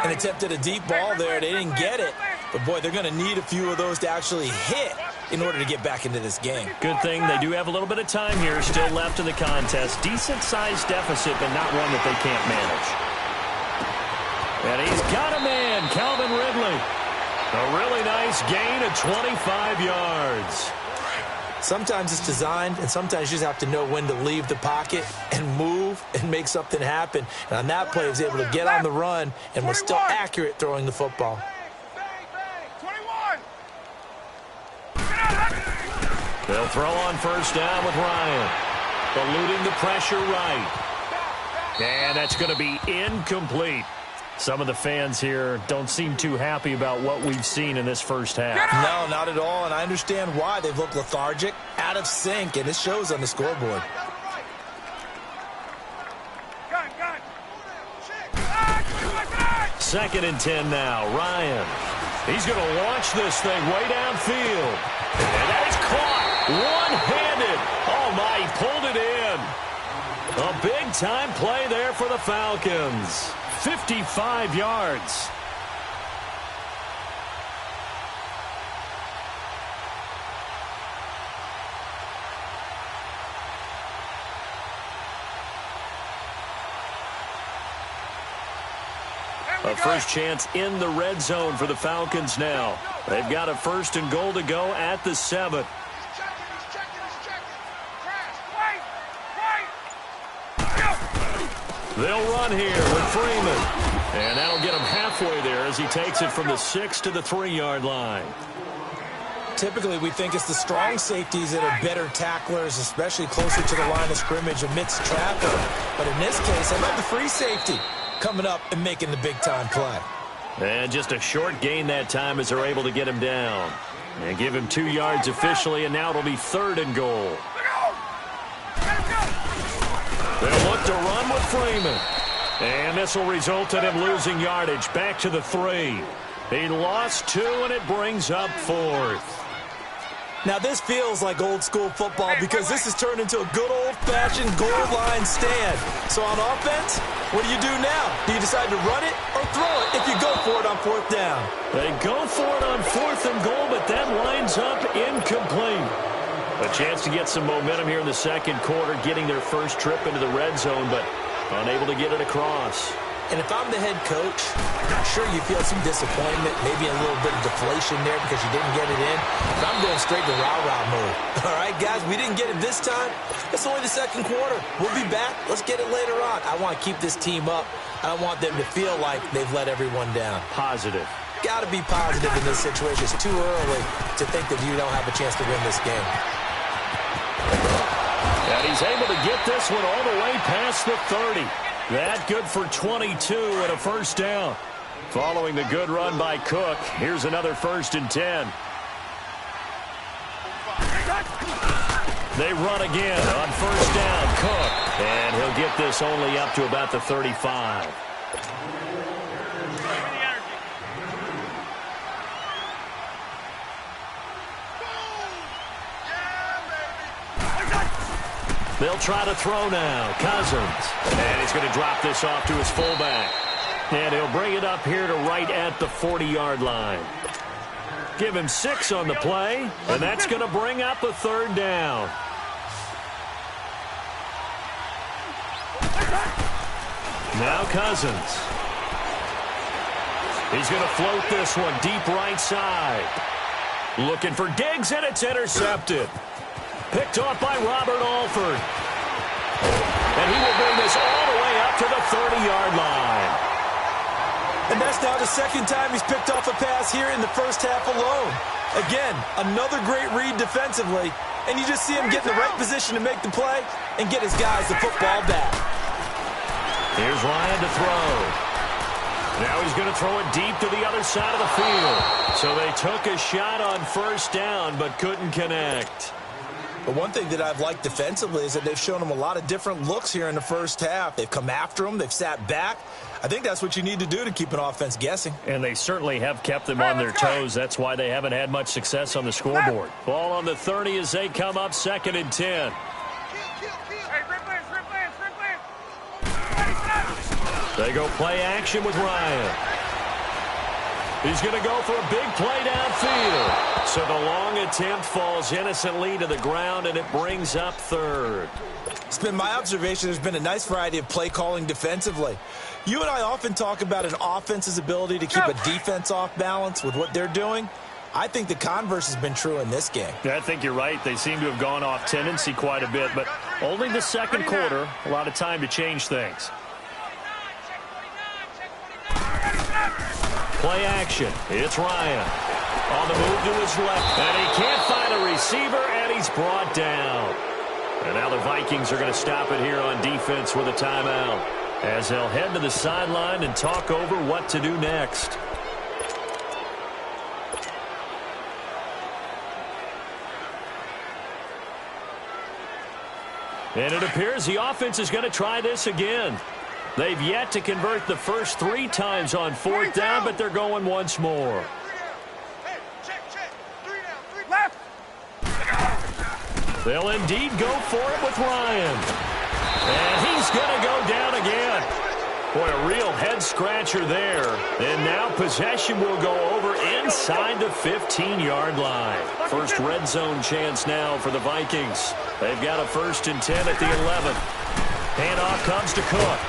[SPEAKER 3] And attempted a deep ball there. They didn't get it. But, boy, they're going to need a few of those to actually hit in order to get back into this game.
[SPEAKER 2] Good thing they do have a little bit of time here still left in the contest. Decent-sized deficit, but not one that they can't manage. And he's got a man, Calvin Ridley. A really nice gain of 25 yards.
[SPEAKER 3] Sometimes it's designed, and sometimes you just have to know when to leave the pocket and move and make something happen. And on that play, he was able to get on the run and was still accurate throwing the football.
[SPEAKER 4] 21.
[SPEAKER 2] They'll throw on first down with Ryan. Eluding the pressure right. And that's going to be incomplete. Some of the fans here don't seem too happy about what we've seen in this first half.
[SPEAKER 3] No, not at all, and I understand why. They've looked lethargic, out of sync, and it shows on the scoreboard.
[SPEAKER 2] Second and 10 now. Ryan. He's going to launch this thing way downfield. And that is caught. One-handed. Oh, my, he pulled it in. A big-time play there for the Falcons. 55 yards. A first chance in the red zone for the Falcons now. They've got a 1st and goal to go at the 7. They'll run here with Freeman. And that'll get him halfway there as he takes it from the 6 to the 3-yard line.
[SPEAKER 3] Typically, we think it's the strong safeties that are better tacklers, especially closer to the line of scrimmage amidst traffic. But in this case, I love the free safety coming up and making the big-time play.
[SPEAKER 2] And just a short gain that time as they're able to get him down. And give him 2 yards officially, and now it'll be 3rd and goal. They'll look to run with Freeman. And this will result in him losing yardage back to the 3. He lost 2, and it brings up 4th.
[SPEAKER 3] Now, this feels like old-school football because this has turned into a good old-fashioned goal line stand. So on offense, what do you do now? Do you decide to run it or throw it if you go for it on 4th down?
[SPEAKER 2] They go for it on 4th and goal, but that lines up incomplete. A chance to get some momentum here in the second quarter, getting their first trip into the red zone, but unable to get it across.
[SPEAKER 3] And if I'm the head coach, sure you feel some disappointment, maybe a little bit of deflation there because you didn't get it in. But I'm going straight to rah-rah mode. All right, guys, we didn't get it this time. It's only the second quarter. We'll be back. Let's get it later on. I want to keep this team up. I want them to feel like they've let everyone down.
[SPEAKER 2] Positive.
[SPEAKER 3] Got to be positive in this situation. It's too early to think that you don't have a chance to win this game.
[SPEAKER 2] And he's able to get this one all the way past the 30. That good for 22 and a first down. Following the good run by Cook, here's another 1st and 10. They run again on first down, Cook. And he'll get this only up to about the 35. They'll try to throw now. Cousins. And he's going to drop this off to his fullback. And he'll bring it up here to right at the 40-yard line. Give him 6 on the play, and that's going to bring up a 3rd down. Now Cousins. He's going to float this one deep right side. Looking for Diggs, and it's intercepted. Picked off by Robert Alford. And he will bring this all the way up to the 30-yard line.
[SPEAKER 3] And that's now the 2nd time he's picked off a pass here in the first half alone. Again, another great read defensively, and you just see him get in the right position to make the play and get his guys the football back.
[SPEAKER 2] Here's Ryan to throw. Now he's going to throw it deep to the other side of the field. So they took a shot on 1st down but couldn't connect.
[SPEAKER 3] But one thing that I've liked defensively is that they've shown him a lot of different looks here in the first half. They've come after him. They've sat back. I think that's what you need to do to keep an offense guessing.
[SPEAKER 2] And they certainly have kept them on their toes. That's why they haven't had much success on the scoreboard. Ball on the 30 as they come up 2nd and 10. They go play action with Ryan. He's going to go for a big play downfield. So the long attempt falls innocently to the ground, and it brings up 3rd.
[SPEAKER 3] It's been my observation there's been a nice variety of play calling defensively. You and I often talk about an offense's ability to keep a defense off balance with what they're doing. I think the converse has been true in this game.
[SPEAKER 2] Yeah, I think you're right. They seem to have gone off tendency quite a bit, but only the 2nd quarter, a lot of time to change things. Play action. It's Ryan. On the move to his left. And he can't find a receiver, and he's brought down. And now the Vikings are going to stop it here on defense with a timeout, as they'll head to the sideline and talk over what to do next. And it appears the offense is going to try this again. They've yet to convert the first 3 times on 4th down, but they're going once more. They'll indeed go for it with Ryan. And he's going to go down again. Boy, a real head-scratcher there. And now possession will go over inside the 15-yard line. First red zone chance now for the Vikings. They've got a 1st and 10 at the 11. Handoff comes to Cook.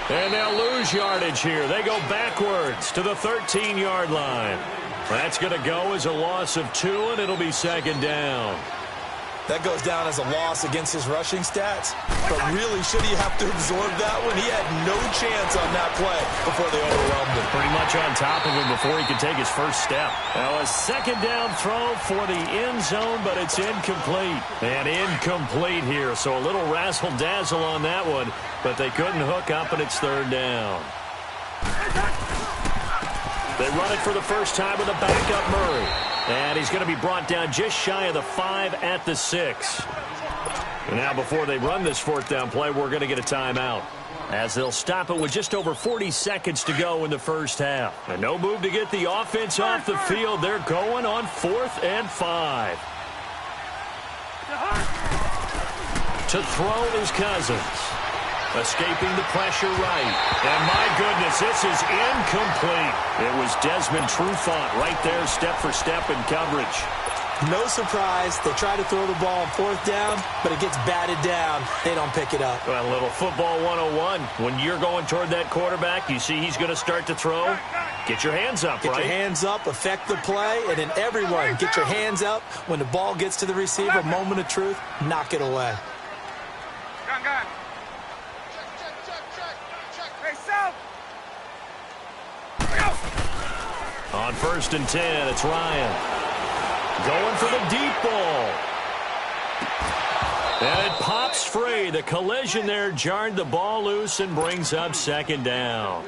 [SPEAKER 2] And they'll lose yardage here. They go backwards to the 13-yard line. That's going to go as a loss of 2, and it'll be 2nd down.
[SPEAKER 3] That goes down as a loss against his rushing stats. But really, should he have to absorb that one? He had no chance on that play before they overwhelmed him.
[SPEAKER 2] Pretty much on top of him before he could take his first step. Now a 2nd down throw for the end zone, but it's incomplete. And incomplete here, so a little razzle-dazzle on that one. But they couldn't hook up, and it's 3rd down. They run it for the first time with a backup Murray. And he's going to be brought down just shy of the 5 at the 6. And now before they run this 4th down play, we're going to get a timeout, as they'll stop it with just over 40 seconds to go in the first half. And no move to get the offense off the field. They're going on 4th and 5. To throw is Cousins. Escaping the pressure right. And my goodness, this is incomplete. It was Desmond Trufant right there, step for step in coverage.
[SPEAKER 3] No surprise. They try to throw the ball on 4th down, but it gets batted down. They don't pick it up.
[SPEAKER 2] Well, a little football 101. When you're going toward that quarterback, you see he's going to start to throw. Get your hands up,
[SPEAKER 3] Get your hands up, affect the play, and then everyone, get your hands up. When the ball gets to the receiver, moment of truth, knock it away.
[SPEAKER 4] Gun. Hey, South.
[SPEAKER 2] On 1st and 10, it's Ryan. Going for the deep ball. And it pops free. The collision there jarred the ball loose and brings up 2nd down.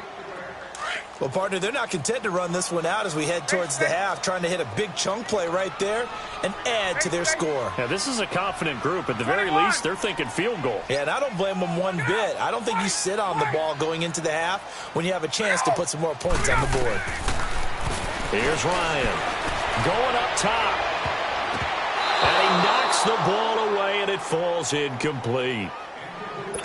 [SPEAKER 3] Well, partner, they're not content to run this one out as we head towards the half, trying to hit a big chunk play right there and add to their score.
[SPEAKER 2] Yeah, this is a confident group. At the very least, they're thinking field goal.
[SPEAKER 3] Yeah, and I don't blame them one bit. I don't think you sit on the ball going into the half when you have a chance to put some more points on the board.
[SPEAKER 2] Here's Ryan going up top. And he knocks the ball away, and it falls incomplete.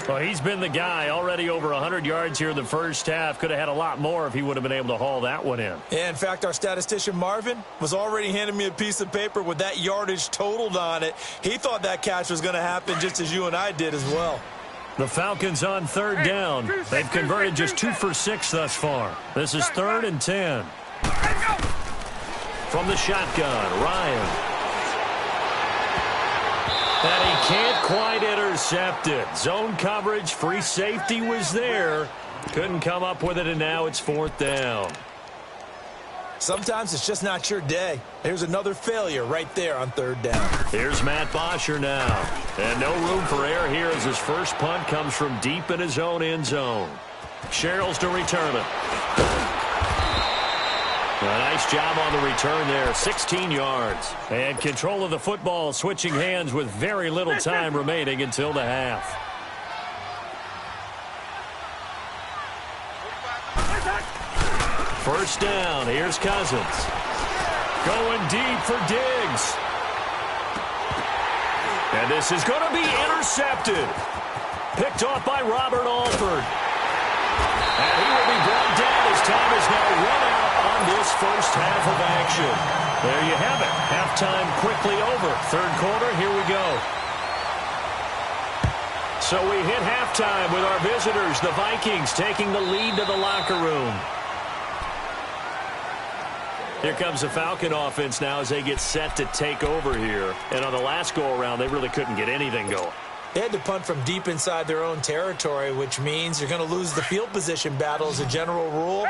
[SPEAKER 2] Well, he's been the guy, already over 100 yards here in the first half. Could have had a lot more if he would have been able to haul that one in.
[SPEAKER 3] Yeah, in fact, our statistician Marvin was already handing me a piece of paper with that yardage totaled on it. He thought that catch was going to happen just as you and I did as well.
[SPEAKER 2] The Falcons on third down. They've converted just 2 for 6 thus far. This is 3rd and 10. From the shotgun, Ryan. And he can't quite intercept it. Zone coverage, free safety was there. Couldn't come up with it, and now it's 4th down.
[SPEAKER 3] Sometimes it's just not your day. There's another failure right there on 3rd down.
[SPEAKER 2] Here's Matt Bosher now. And no room for error here as his first punt comes from deep in his own end zone. Sherrills to return it. A nice job on the return there, 16 yards. And control of the football switching hands with very little time remaining until the half. First down, here's Cousins. Going deep for Diggs. And this is going to be intercepted. Picked off by Robert Alford. And he will be brought down as time is now run out on this first half of action. There you have it. Halftime quickly over. 3rd quarter, here we go. So we hit halftime with our visitors, the Vikings, taking the lead to the locker room. Here comes the Falcon offense now as they get set to take over here. And on the last go-around, they really couldn't get anything going.
[SPEAKER 3] They had to punt from deep inside their own territory, which means you're going to lose the field position battle as a general rule.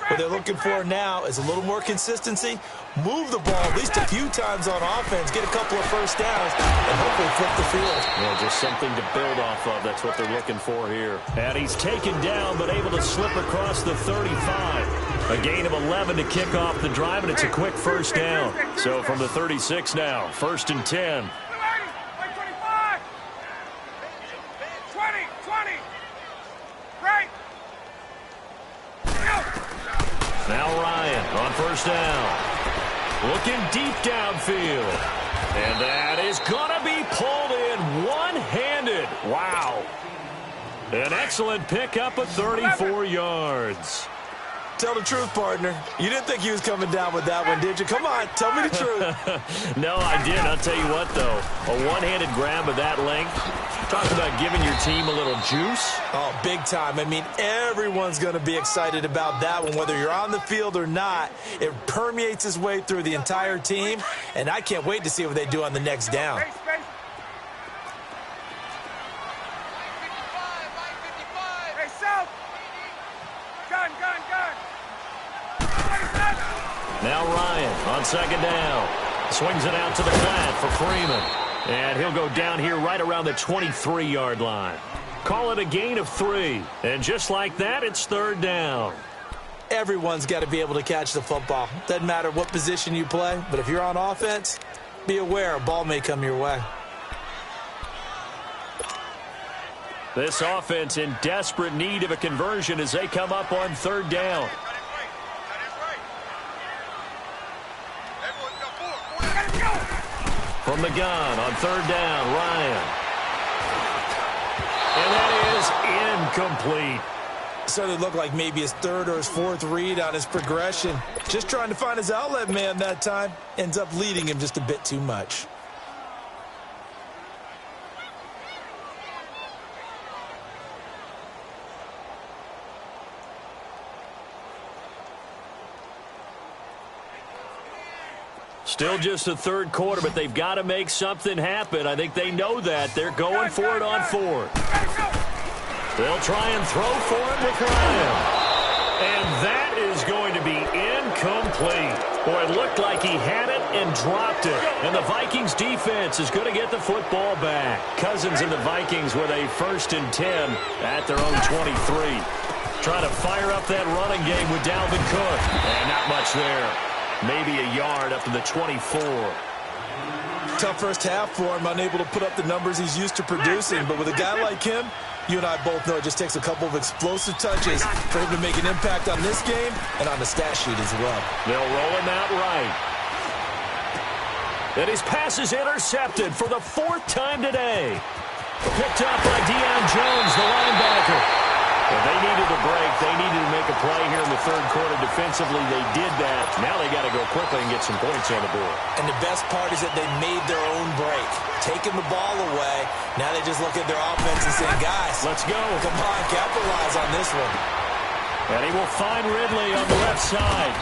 [SPEAKER 3] What they're looking for now is a little more consistency, move the ball at least a few times on offense, get a couple of first downs, and hopefully flip the field.
[SPEAKER 2] Yeah, just something to build off of. That's what they're looking for here. And he's taken down, but able to slip across the 35. A gain of 11 to kick off the drive, and it's a quick first down. So from the 36 now, 1st and 10. Now Ryan on first down. Looking deep downfield. And that is going to be pulled in one-handed. Wow. An excellent pickup of 34 yards.
[SPEAKER 3] Tell the truth, partner. You didn't think he was coming down with that one, did you? Come on, tell me the truth.
[SPEAKER 2] No, I did. I'll tell you what, though. A one-handed grab of that length. Talk about giving your team a little juice.
[SPEAKER 3] Oh, big time. I mean, everyone's going to be excited about that one, whether you're on the field or not. It permeates its way through the entire team, and I can't wait to see what they do on the next down.
[SPEAKER 2] Now Ryan on 2nd down. Swings it out to the flat for Freeman. And he'll go down here right around the 23-yard line. Call it a gain of 3. And just like that, it's 3rd down.
[SPEAKER 3] Everyone's got to be able to catch the football. Doesn't matter what position you play, but if you're on offense, be aware a ball may come your way.
[SPEAKER 2] This offense in desperate need of a conversion as they come up on 3rd down. From the gun on 3rd down, Ryan. And that is incomplete.
[SPEAKER 3] Started to look like maybe his 3rd or his 4th read on his progression. Just trying to find his outlet man that time. Ends up leading him just a bit too much.
[SPEAKER 2] Still just the 3rd quarter, but they've got to make something happen. I think they know that. They're going for it on 4th. They'll try and throw for it with Ryan. And that is going to be incomplete. Boy, it looked like he had it and dropped it. And the Vikings defense is going to get the football back. Cousins and the Vikings with a 1st and 10 at their own 23. Trying to fire up that running game with Dalvin Cook. And not much there. Maybe a yard up to the 24.
[SPEAKER 3] Tough first half for him, unable to put up the numbers he's used to producing. But with a guy like him, you and I both know it just takes a couple of explosive touches for him to make an impact on this game and on the stat sheet as well.
[SPEAKER 2] They'll roll him out right. And his pass is intercepted for the 4th time today. Picked up by Deion Jones, the linebacker. But they needed a break. They needed to make a play here in the third quarter defensively. They did that. Now they got to go quickly and get some points on the board.
[SPEAKER 3] And the best part is that they made their own break. Taking the ball away. Now they just look at their offense and say, guys,
[SPEAKER 2] let's go.
[SPEAKER 3] Come on, capitalize on this one.
[SPEAKER 2] And he will find Ridley on the left side.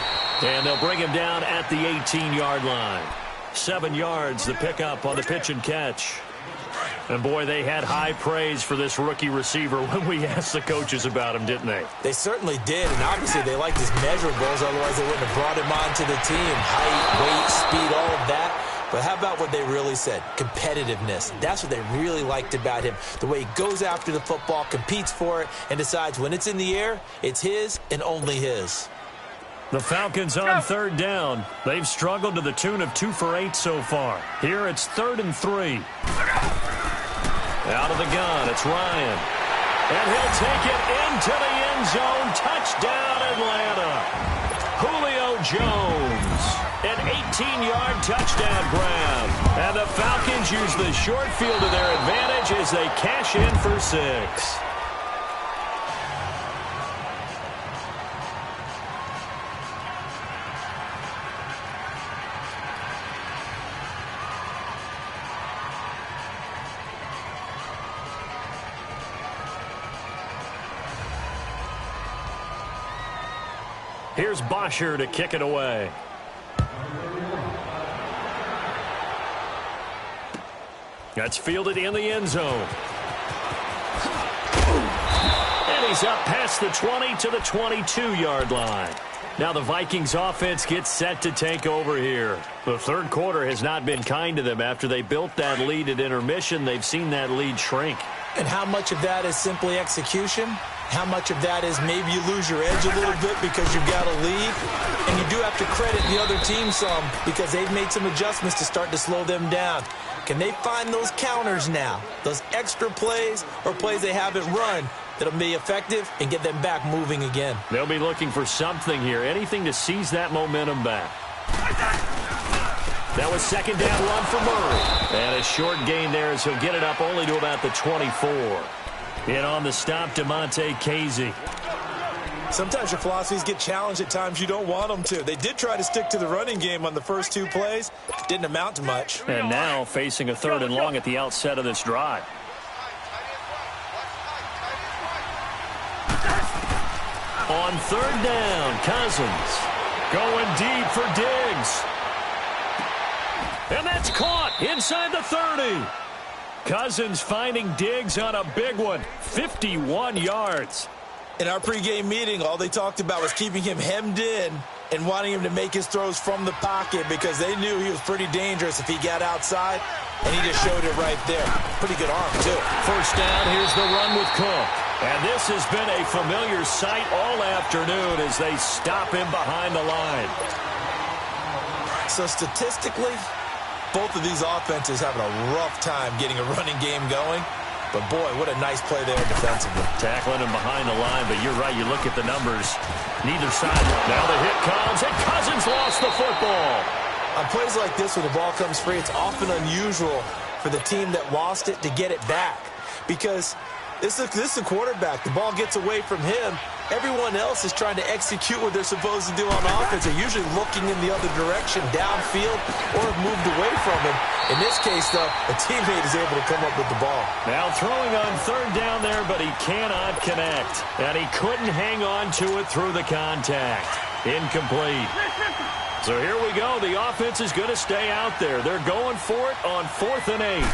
[SPEAKER 2] And they'll bring him down at the 18-yard line. 7 yards, the pickup on the pitch and catch. And, boy, they had high praise for this rookie receiver when we asked the coaches about him, didn't they?
[SPEAKER 3] They certainly did, and obviously they liked his measurables, otherwise they wouldn't have brought him onto the team. Height, weight, speed, all of that. But how about what they really said? Competitiveness. That's what they really liked about him. The way he goes after the football, competes for it, and decides when it's in the air, it's his and only his.
[SPEAKER 2] The Falcons on third down. They've struggled to the tune of 2 for 8 so far. Here it's 3rd and 3. Out of the gun, it's Ryan. And he'll take it into the end zone. Touchdown, Atlanta. Julio Jones. An 18-yard touchdown grab. And the Falcons use the short field to their advantage as they cash in for 6. Here's Bosher to kick it away. That's fielded in the end zone. And he's up past the 20 to the 22-yard line. Now the Vikings offense gets set to take over here. The third quarter has not been kind to them. After they built that lead at intermission, they've seen that lead shrink.
[SPEAKER 3] And how much of that is simply execution? How much of that is maybe you lose your edge a little bit because you've got a lead? And you do have to credit the other team some because they've made some adjustments to start to slow them down. Can they find those counters now, those extra plays or plays they haven't run that'll be effective and get them back moving again?
[SPEAKER 2] They'll be looking for something here, anything to seize that momentum back. That was second down run for Murray. And a short gain there as he'll get it up only to about the 24. In on the stop, DeMonte Casey.
[SPEAKER 3] Sometimes your philosophies get challenged at times you don't want them to. They did try to stick to the running game on the first 2 plays. Didn't amount to much.
[SPEAKER 2] And now facing a 3rd and long at the outset of this drive. On 3rd down, Cousins going deep for Diggs. And that's caught inside the 30. Cousins finding Diggs on a big one, 51 yards.
[SPEAKER 3] In our pregame meeting, all they talked about was keeping him hemmed in and wanting him to make his throws from the pocket because they knew he was pretty dangerous if he got outside, and he just showed it right there. Pretty good arm, too.
[SPEAKER 2] First down, here's the run with Cook. And this has been a familiar sight all afternoon as they stop him behind the line.
[SPEAKER 3] So statistically, both of these offenses having a rough time getting a running game going. But, boy, what a nice play there defensively.
[SPEAKER 2] Tackling him behind the line, but you're right. You look at the numbers. Neither side. Now the hit comes, and Cousins lost the football.
[SPEAKER 3] On plays like this where the ball comes free, it's often unusual for the team that lost it to get it back. Because this is a quarterback. The ball gets away from him. Everyone else is trying to execute what they're supposed to do on offense. They're usually looking in the other direction, downfield, or have moved away from him. In this case, though, a teammate is able to come up with the ball.
[SPEAKER 2] Now throwing on 3rd down there, but he cannot connect. And he couldn't hang on to it through the contact. Incomplete. So here we go. The offense is going to stay out there. They're going for it on 4th and 8.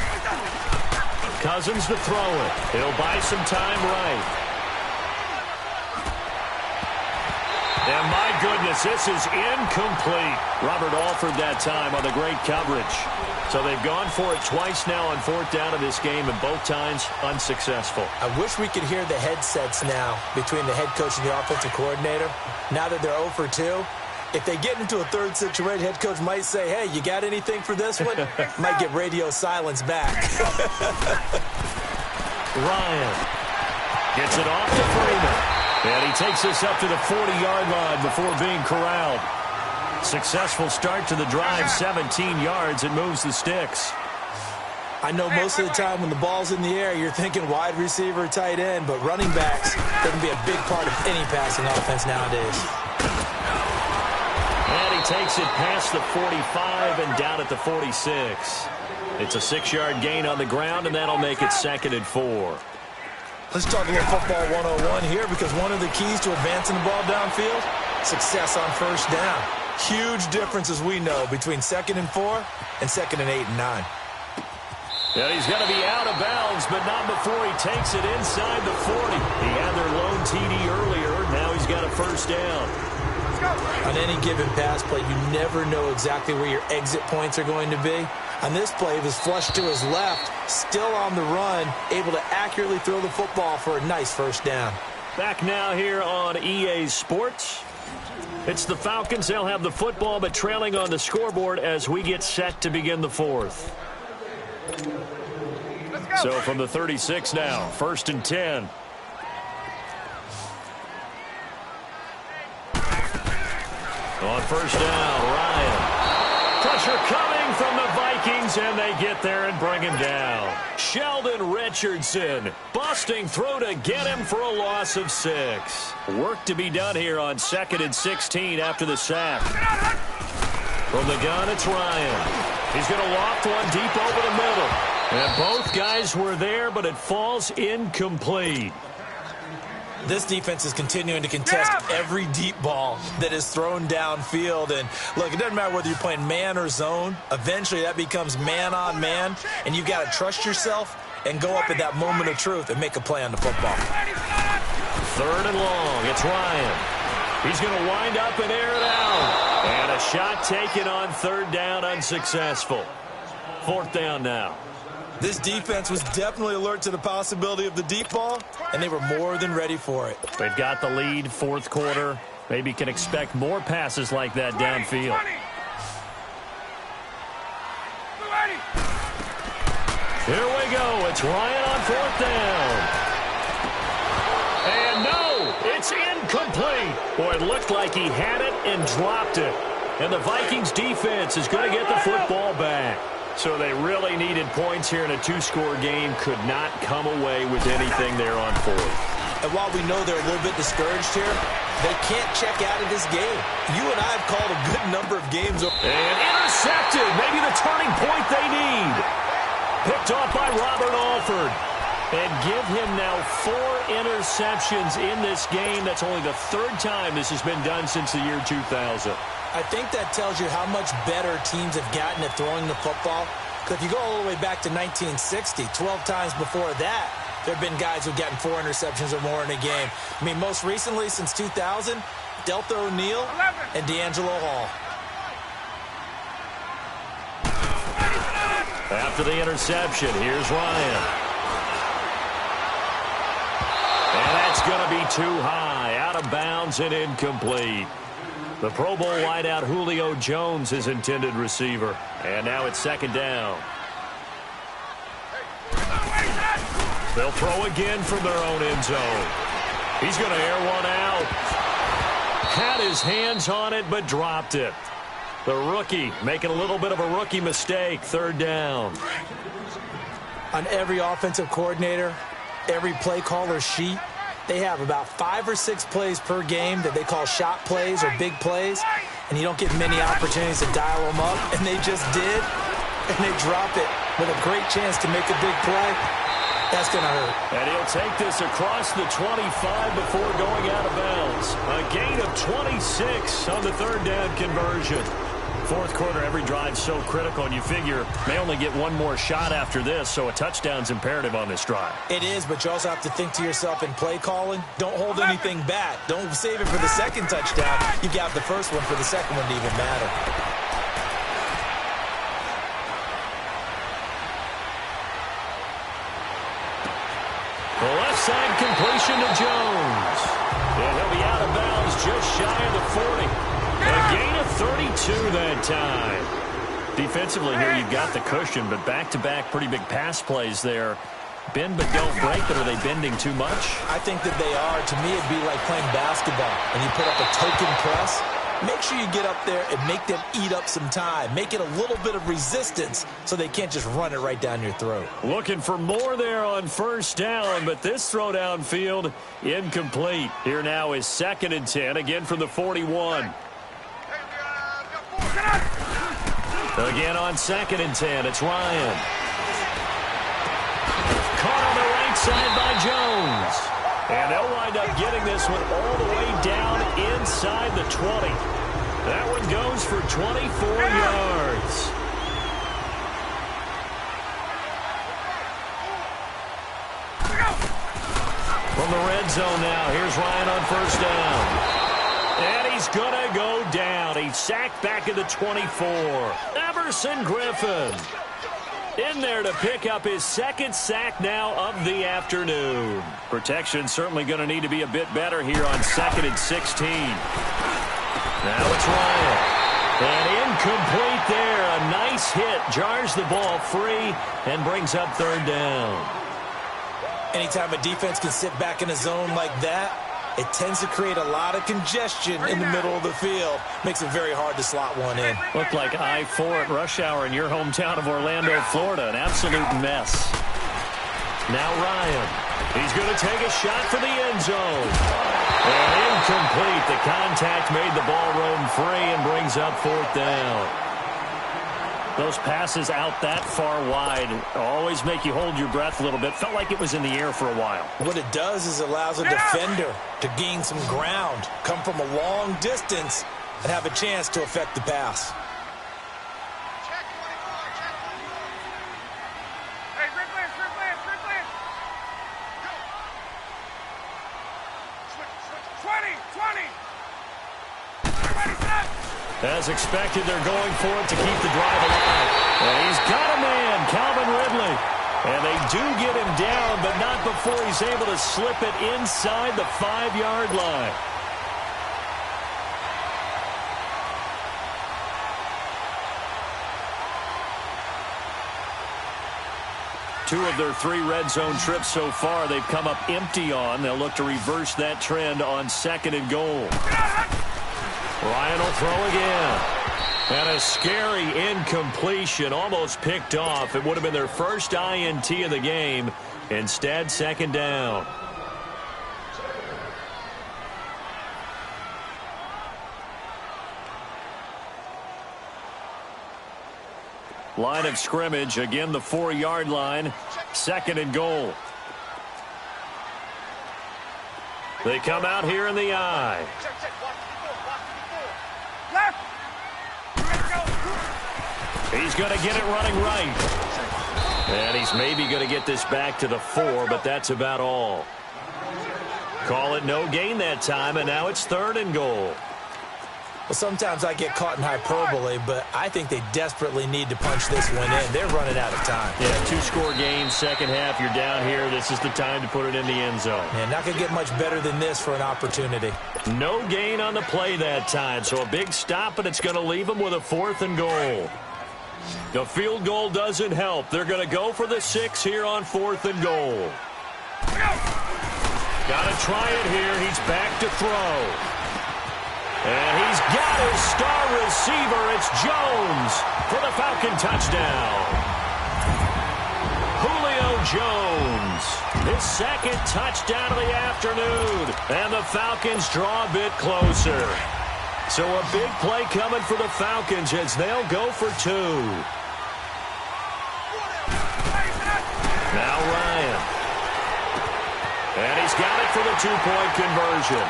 [SPEAKER 2] Cousins to throw it. He'll buy some time right. And my goodness, this is incomplete. Robert Alford that time on the great coverage. So they've gone for it twice now on 4th down of this game, and both times unsuccessful.
[SPEAKER 3] I wish we could hear the headsets now between the head coach and the offensive coordinator. Now that they're 0 for 2, if they get into a 3rd situation, head coach might say, hey, you got anything for this one? Might get radio silence back.
[SPEAKER 2] Ryan gets it off to Freeman. And he takes us up to the 40-yard line before being corralled. Successful start to the drive, 17 yards. It moves the sticks.
[SPEAKER 3] I know most of the time when the ball's in the air, you're thinking wide receiver, tight end, but running backs can be a big part of any passing offense nowadays.
[SPEAKER 2] And he takes it past the 45 and down at the 46. It's a 6-yard gain on the ground, and that'll make it 2nd and 4.
[SPEAKER 3] Let's talk a little football 101 here, because one of the keys to advancing the ball downfield, success on first down. Huge difference, as we know, between 2nd and 4 and 2nd and 8 and 9.
[SPEAKER 2] And he's going to be out of bounds, but not before he takes it inside the 40. He had their lone TD earlier. Now he's got a first down.
[SPEAKER 3] On any given pass play, you never know exactly where your exit points are going to be. On this play, he was flushed to his left, still on the run, able to accurately throw the football for a nice first down.
[SPEAKER 2] Back now here on EA Sports. It's the Falcons. They'll have the football, but trailing on the scoreboard as we get set to begin the 4th. So from the 36 now, 1st and 10. On first down, Ryan. Pressure coming from the Vikings, and they get there and bring him down. Sheldon Richardson busting through to get him for a loss of 6. Work to be done here on 2nd and 16 after the sack. From the gun, it's Ryan. He's going to loft one deep over the middle. And both guys were there, but it falls incomplete.
[SPEAKER 3] This defense is continuing to contest every deep ball that is thrown downfield. And, look, it doesn't matter whether you're playing man or zone. Eventually, that becomes man-on-man, and you've got to trust yourself and go up at that moment of truth and make a play on the football.
[SPEAKER 2] 3rd and long. It's Ryan. He's going to wind up and air it out. And a shot taken on 3rd down, unsuccessful. 4th down now.
[SPEAKER 3] This defense was definitely alert to the possibility of the deep ball, and they were more than ready for it.
[SPEAKER 2] They've got the lead, 4th quarter. Maybe can expect more passes like that downfield. Here we go. It's Ryan on 4th down. And no, it's incomplete. Boy, it looked like he had it and dropped it. And the Vikings defense is going to get the football back. So they really needed points here in a 2-score game. Could not come away with anything there on 4th.
[SPEAKER 3] And while we know they're a little bit discouraged here, they can't check out of this game. You and I have called a good number of games.
[SPEAKER 2] And intercepted. Maybe the turning point they need. Picked off by Robert Alford. And give him now 4 interceptions in this game. That's only the 3rd time this has been done since the year 2000.
[SPEAKER 3] I think that tells you how much better teams have gotten at throwing the football. Because if you go all the way back to 1960, 12 times before that, there have been guys who've gotten 4 interceptions or more in a game. I mean, most recently, since 2000, Delta O'Neal and D'Angelo Hall.
[SPEAKER 2] After the interception, here's Ryan. And that's going to be too high, out of bounds and incomplete. The Pro Bowl wideout Julio Jones is intended receiver. And now it's 2nd down. They'll throw again from their own end zone. He's going to air one out. Had his hands on it, but dropped it. The rookie making a little bit of a rookie mistake. 3rd down.
[SPEAKER 3] On every offensive coordinator, every play caller sheet, they have about 5 or 6 plays per game that they call shot plays or big plays, and you don't get many opportunities to dial them up, and they just did, and they drop it with a great chance to make a big play. That's going to hurt.
[SPEAKER 2] And he'll take this across the 25 before going out of bounds. A gain of 26 on the 3rd down conversion. 4th quarter, every drive so critical, and you figure may only get one more shot after this, so a touchdown's imperative on this drive.
[SPEAKER 3] It is, but you also have to think to yourself in play calling, don't hold anything back. Don't save it for the 2nd touchdown. You got the 1st one for the 2nd one to even matter.
[SPEAKER 2] The left side completion to Jones. And he'll be out of bounds just shy of the 40. A gain of 32 that time. Defensively here, you've got the cushion, but back-to-back pretty big pass plays there. Bend but don't break, but are they bending too much?
[SPEAKER 3] I think that they are. To me, it'd be like playing basketball, and you put up a token press. make sure you get up there and make them eat up some time. Make it a little bit of resistance so they can't just run it right down your throat.
[SPEAKER 2] Looking for more there on first down, but this throw downfield incomplete. Here now is 2nd and 10, again from the 41. Again on 2nd and 10, it's Ryan. Caught on the right side by Jones. And they'll wind up getting this one all the way down inside the 20. That one goes for 24 yards. From the red zone now, here's Ryan on first down. And he's going to go down. He's sacked back at the 24. Everson Griffin in there to pick up his 2nd sack now of the afternoon. Protection certainly going to need to be a bit better here on 2nd and 16. Now it's Ryan. And incomplete there. A nice hit. Jars the ball free and brings up 3rd down.
[SPEAKER 3] Anytime a defense can sit back in a zone like that, it tends to create a lot of congestion in the middle of the field. Makes it very hard to slot one in.
[SPEAKER 2] Looked like I-4 at rush hour in your hometown of Orlando, Florida. An absolute mess. Now Ryan. He's going to take a shot for the end zone. And incomplete. The contact made the ball roam free and brings up 4th down. Those passes out that far wide always make you hold your breath a little bit. Felt like it was in the air for a while. What
[SPEAKER 3] it does is allows a defender to gain some ground, come from a long distance, and have a chance to affect the pass.
[SPEAKER 4] Hey, replay. 20. Everybody set.
[SPEAKER 2] As expected, they're going for it to keep the drive alive. And he's got a man, Calvin Ridley. And they do get him down, but not before he's able to slip it inside the 5-yard line. Two of their 3 red zone trips so far, they've come up empty on. They'll look to reverse that trend on 2nd and goal. Ryan will throw again. And a scary incompletion, almost picked off. It would have been their first INT of the game. Instead, 2nd down. Line of scrimmage, again the 4-yard line. 2nd and goal. They come out here in the I. He's going to get it running right. And he's maybe going to get this back to the 4, but that's about all. Call it no gain that time, and now it's 3rd and goal.
[SPEAKER 3] Well, sometimes I get caught in hyperbole, but I think they desperately need to punch this one in. They're running out of time.
[SPEAKER 2] Yeah, 2-score game, second half. You're down here. This is the time to put it in the end zone.
[SPEAKER 3] Man, not going to get much better than this for an opportunity.
[SPEAKER 2] No gain on the play that time, so a big stop, and it's going to leave them with a 4th and goal. The field goal doesn't help. They're going to go for the 6 here on 4th and goal. Got to try it here. He's back to throw. And he's got his star receiver. It's Jones for the Falcon touchdown. Julio Jones, his 2nd touchdown of the afternoon. And the Falcons draw a bit closer. So a big play coming for the Falcons as they'll go for 2. Now Ryan. And he's got it for the 2-point conversion.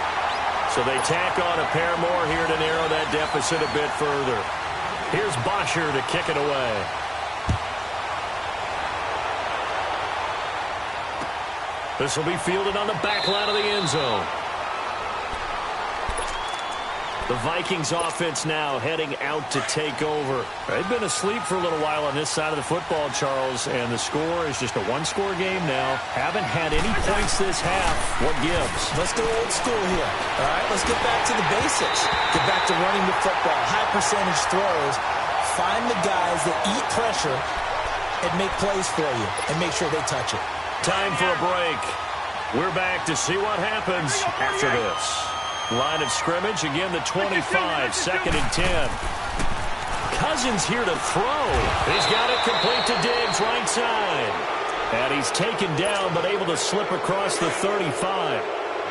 [SPEAKER 2] So they tack on a pair more here to narrow that deficit a bit further. Here's Bosher to kick it away. This will be fielded on the back line of the end zone. The Vikings offense now heading out to take over. They've been asleep for a little while on this side of the football, Charles, and the score is just a 1-score game now. Haven't had any points this half. What gives?
[SPEAKER 3] Let's go old school here. All right, let's get back to the basics. Get back to running the football, high percentage throws. Find the guys that eat pressure and make plays for you and make sure they touch it.
[SPEAKER 2] Time for a break. We're back to see what happens after this. Line of scrimmage, again the 25, second and 10. Cousins here to throw. He's got it complete to Diggs, right side. And he's taken down, but able to slip across the 35.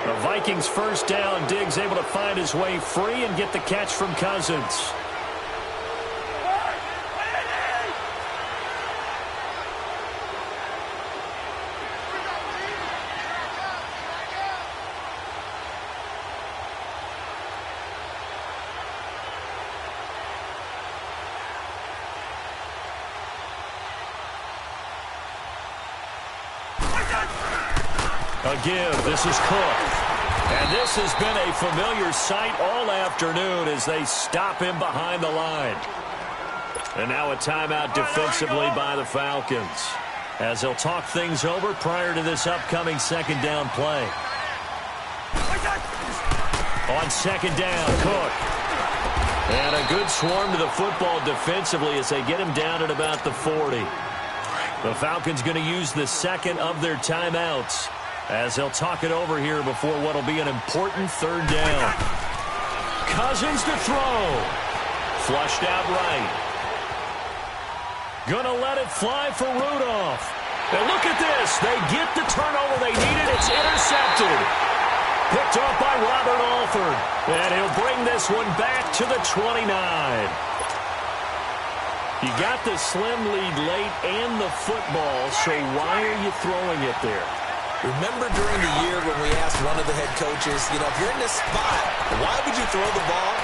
[SPEAKER 2] The Vikings first down. Diggs able to find his way free and get the catch from Cousins. A give. This is Cook. And this has been a familiar sight all afternoon as they stop him behind the line. And now a timeout defensively by the Falcons, as they'll talk things over prior to this upcoming second down play. On second down, Cook. And a good swarm to the football defensively as they get him down at about the 40. The Falcons going to use the second of their timeouts, as they'll talk it over here before what will be an important third down. Cousins to throw. Flushed out right. Gonna let it fly for Rudolph. And look at this. They get the turnover they needed. It's intercepted. Picked off by Robert Alford. And he'll bring this one back to the 29. You got the slim lead late and the football, so why are you throwing it there?
[SPEAKER 3] Remember during the year when we asked one of the head coaches, if you're in this spot, why would you throw the ball?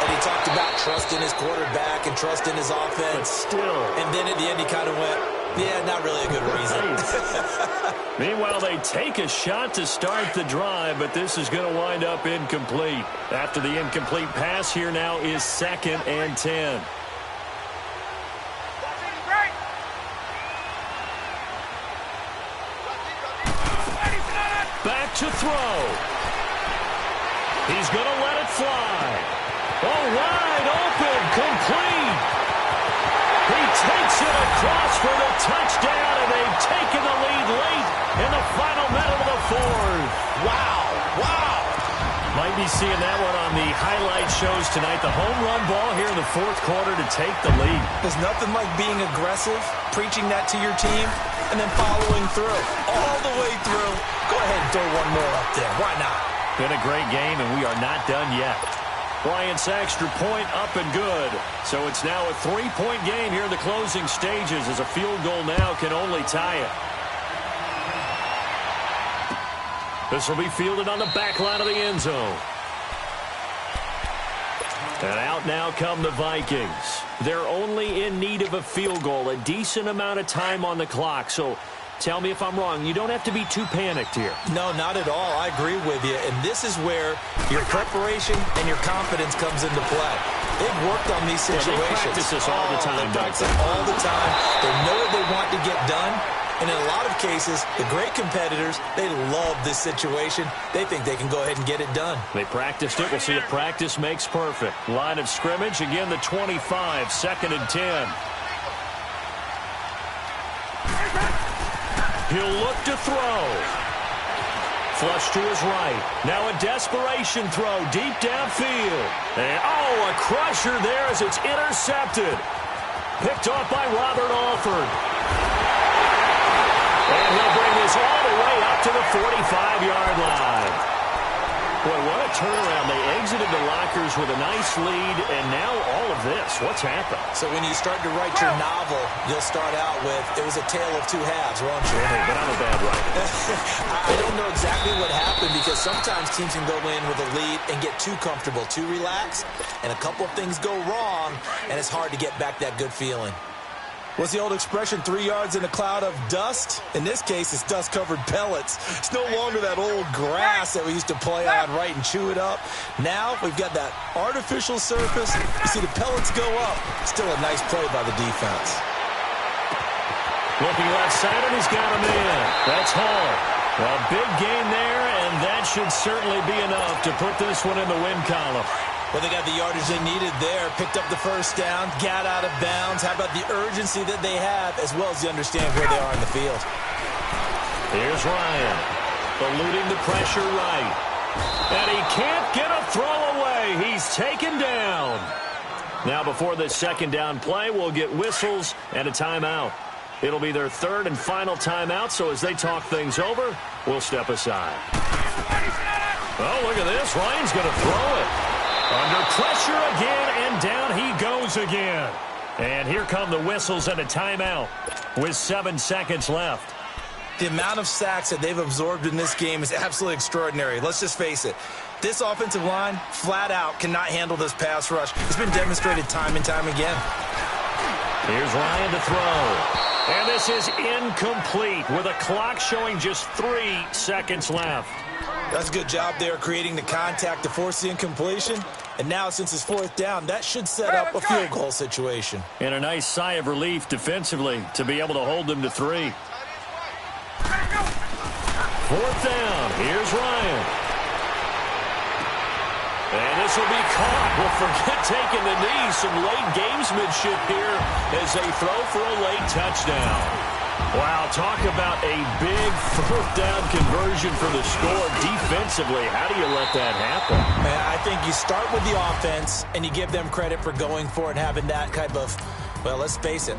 [SPEAKER 3] And he talked about trust in his quarterback and trust in his offense.
[SPEAKER 2] But still.
[SPEAKER 3] And then at the end he kind of went, yeah, not really a good reason.
[SPEAKER 2] Meanwhile, they take a shot to start the drive, but this is going to wind up incomplete. After the incomplete pass, here now is second and 10. Back to throw. He's going to let it fly. Oh, wide open, complete. He takes it across for the touchdown, and they've taken the lead late in the final minute of the fourth.
[SPEAKER 3] Wow, wow.
[SPEAKER 2] Might be seeing that one on the highlight shows tonight. The home run ball here in the fourth quarter to take the lead.
[SPEAKER 3] There's nothing like being aggressive, preaching that to your team, and then following through. All the way through. Go ahead and throw one more up there. Why not?
[SPEAKER 2] Been a great game, and we are not done yet. Bryant's extra point up and good. So it's now a 3-point game here in the closing stages, as a field goal now can only tie it. This will be fielded on the back line of the end zone. And out now come the Vikings. They're only in need of a field goal, a decent amount of time on the clock. So tell me if I'm wrong. You don't have to be too panicked here.
[SPEAKER 3] No, not at all. I agree with you. And this is where your preparation and your confidence comes into play. They've worked on these situations.
[SPEAKER 2] They practice this all the time.
[SPEAKER 3] They practice it all the time. They know what they want to get done. And in a lot of cases, the great competitors, they love this situation. They think they can go ahead and get it done.
[SPEAKER 2] They practiced it. We'll see if practice makes perfect. Line of scrimmage, again the 25, second and 10. He'll look to throw. Flush to his right. Now a desperation throw deep downfield. And, a crusher there as it's intercepted. Picked off by Robert Alford. And he'll bring this all the way up to the 45-yard line. Boy, what a turnaround. They exited the lockers with a nice lead, and now all of this. What's happened?
[SPEAKER 3] So when you start to write your novel, you'll start out with, it was a tale of two halves, won't you?
[SPEAKER 2] Hey, but I'm a bad writer.
[SPEAKER 3] I don't know exactly what happened, because sometimes teams can go in with a lead and get too comfortable, too relaxed, and a couple of things go wrong, and it's hard to get back that good feeling. What's the old expression, 3 yards in a cloud of dust? In this case, it's dust-covered pellets. It's no longer that old grass that we used to play on, right, and chew it up. Now we've got that artificial surface. You see the pellets go up. Still a nice play by the defense.
[SPEAKER 2] Looking left side, and he's got him in. That's Hall. A big gain there, and that should certainly be enough to put this one in the win column.
[SPEAKER 3] Well, they got the yardage they needed there, picked up the first down, got out of bounds. How about the urgency that they have, as well as they understand where they are in the field?
[SPEAKER 2] Here's Ryan, eluding the pressure right. And he can't get a throw away. He's taken down. Now before this second down play, we'll get whistles and a timeout. It'll be their third and final timeout, so as they talk things over, we'll step aside. Oh, look at this. Ryan's going to throw it. Under pressure again, and down he goes again. And here come the whistles and a timeout with 7 seconds left.
[SPEAKER 3] The amount of sacks that they've absorbed in this game is absolutely extraordinary. Let's just face it. This offensive line, flat out, cannot handle this pass rush. It's been demonstrated time and time again.
[SPEAKER 2] Here's Ryan to throw. And this is incomplete with a clock showing just 3 seconds left.
[SPEAKER 3] That's a good job there creating the contact to force the incompletion. And now, since it's 4th down, that should set up a field goal situation.
[SPEAKER 2] And a nice sigh of relief defensively to be able to hold them to 3. 4th down. Here's Ryan. And this will be caught. Well, forget taking the knee. Some late gamesmanship here as they throw for a late touchdown. Wow, talk about a big 4th down conversion for the score. Defensively, how do you let that happen?
[SPEAKER 3] Man, I think you start with the offense and you give them credit for going for it and having that type of, well, let's face it,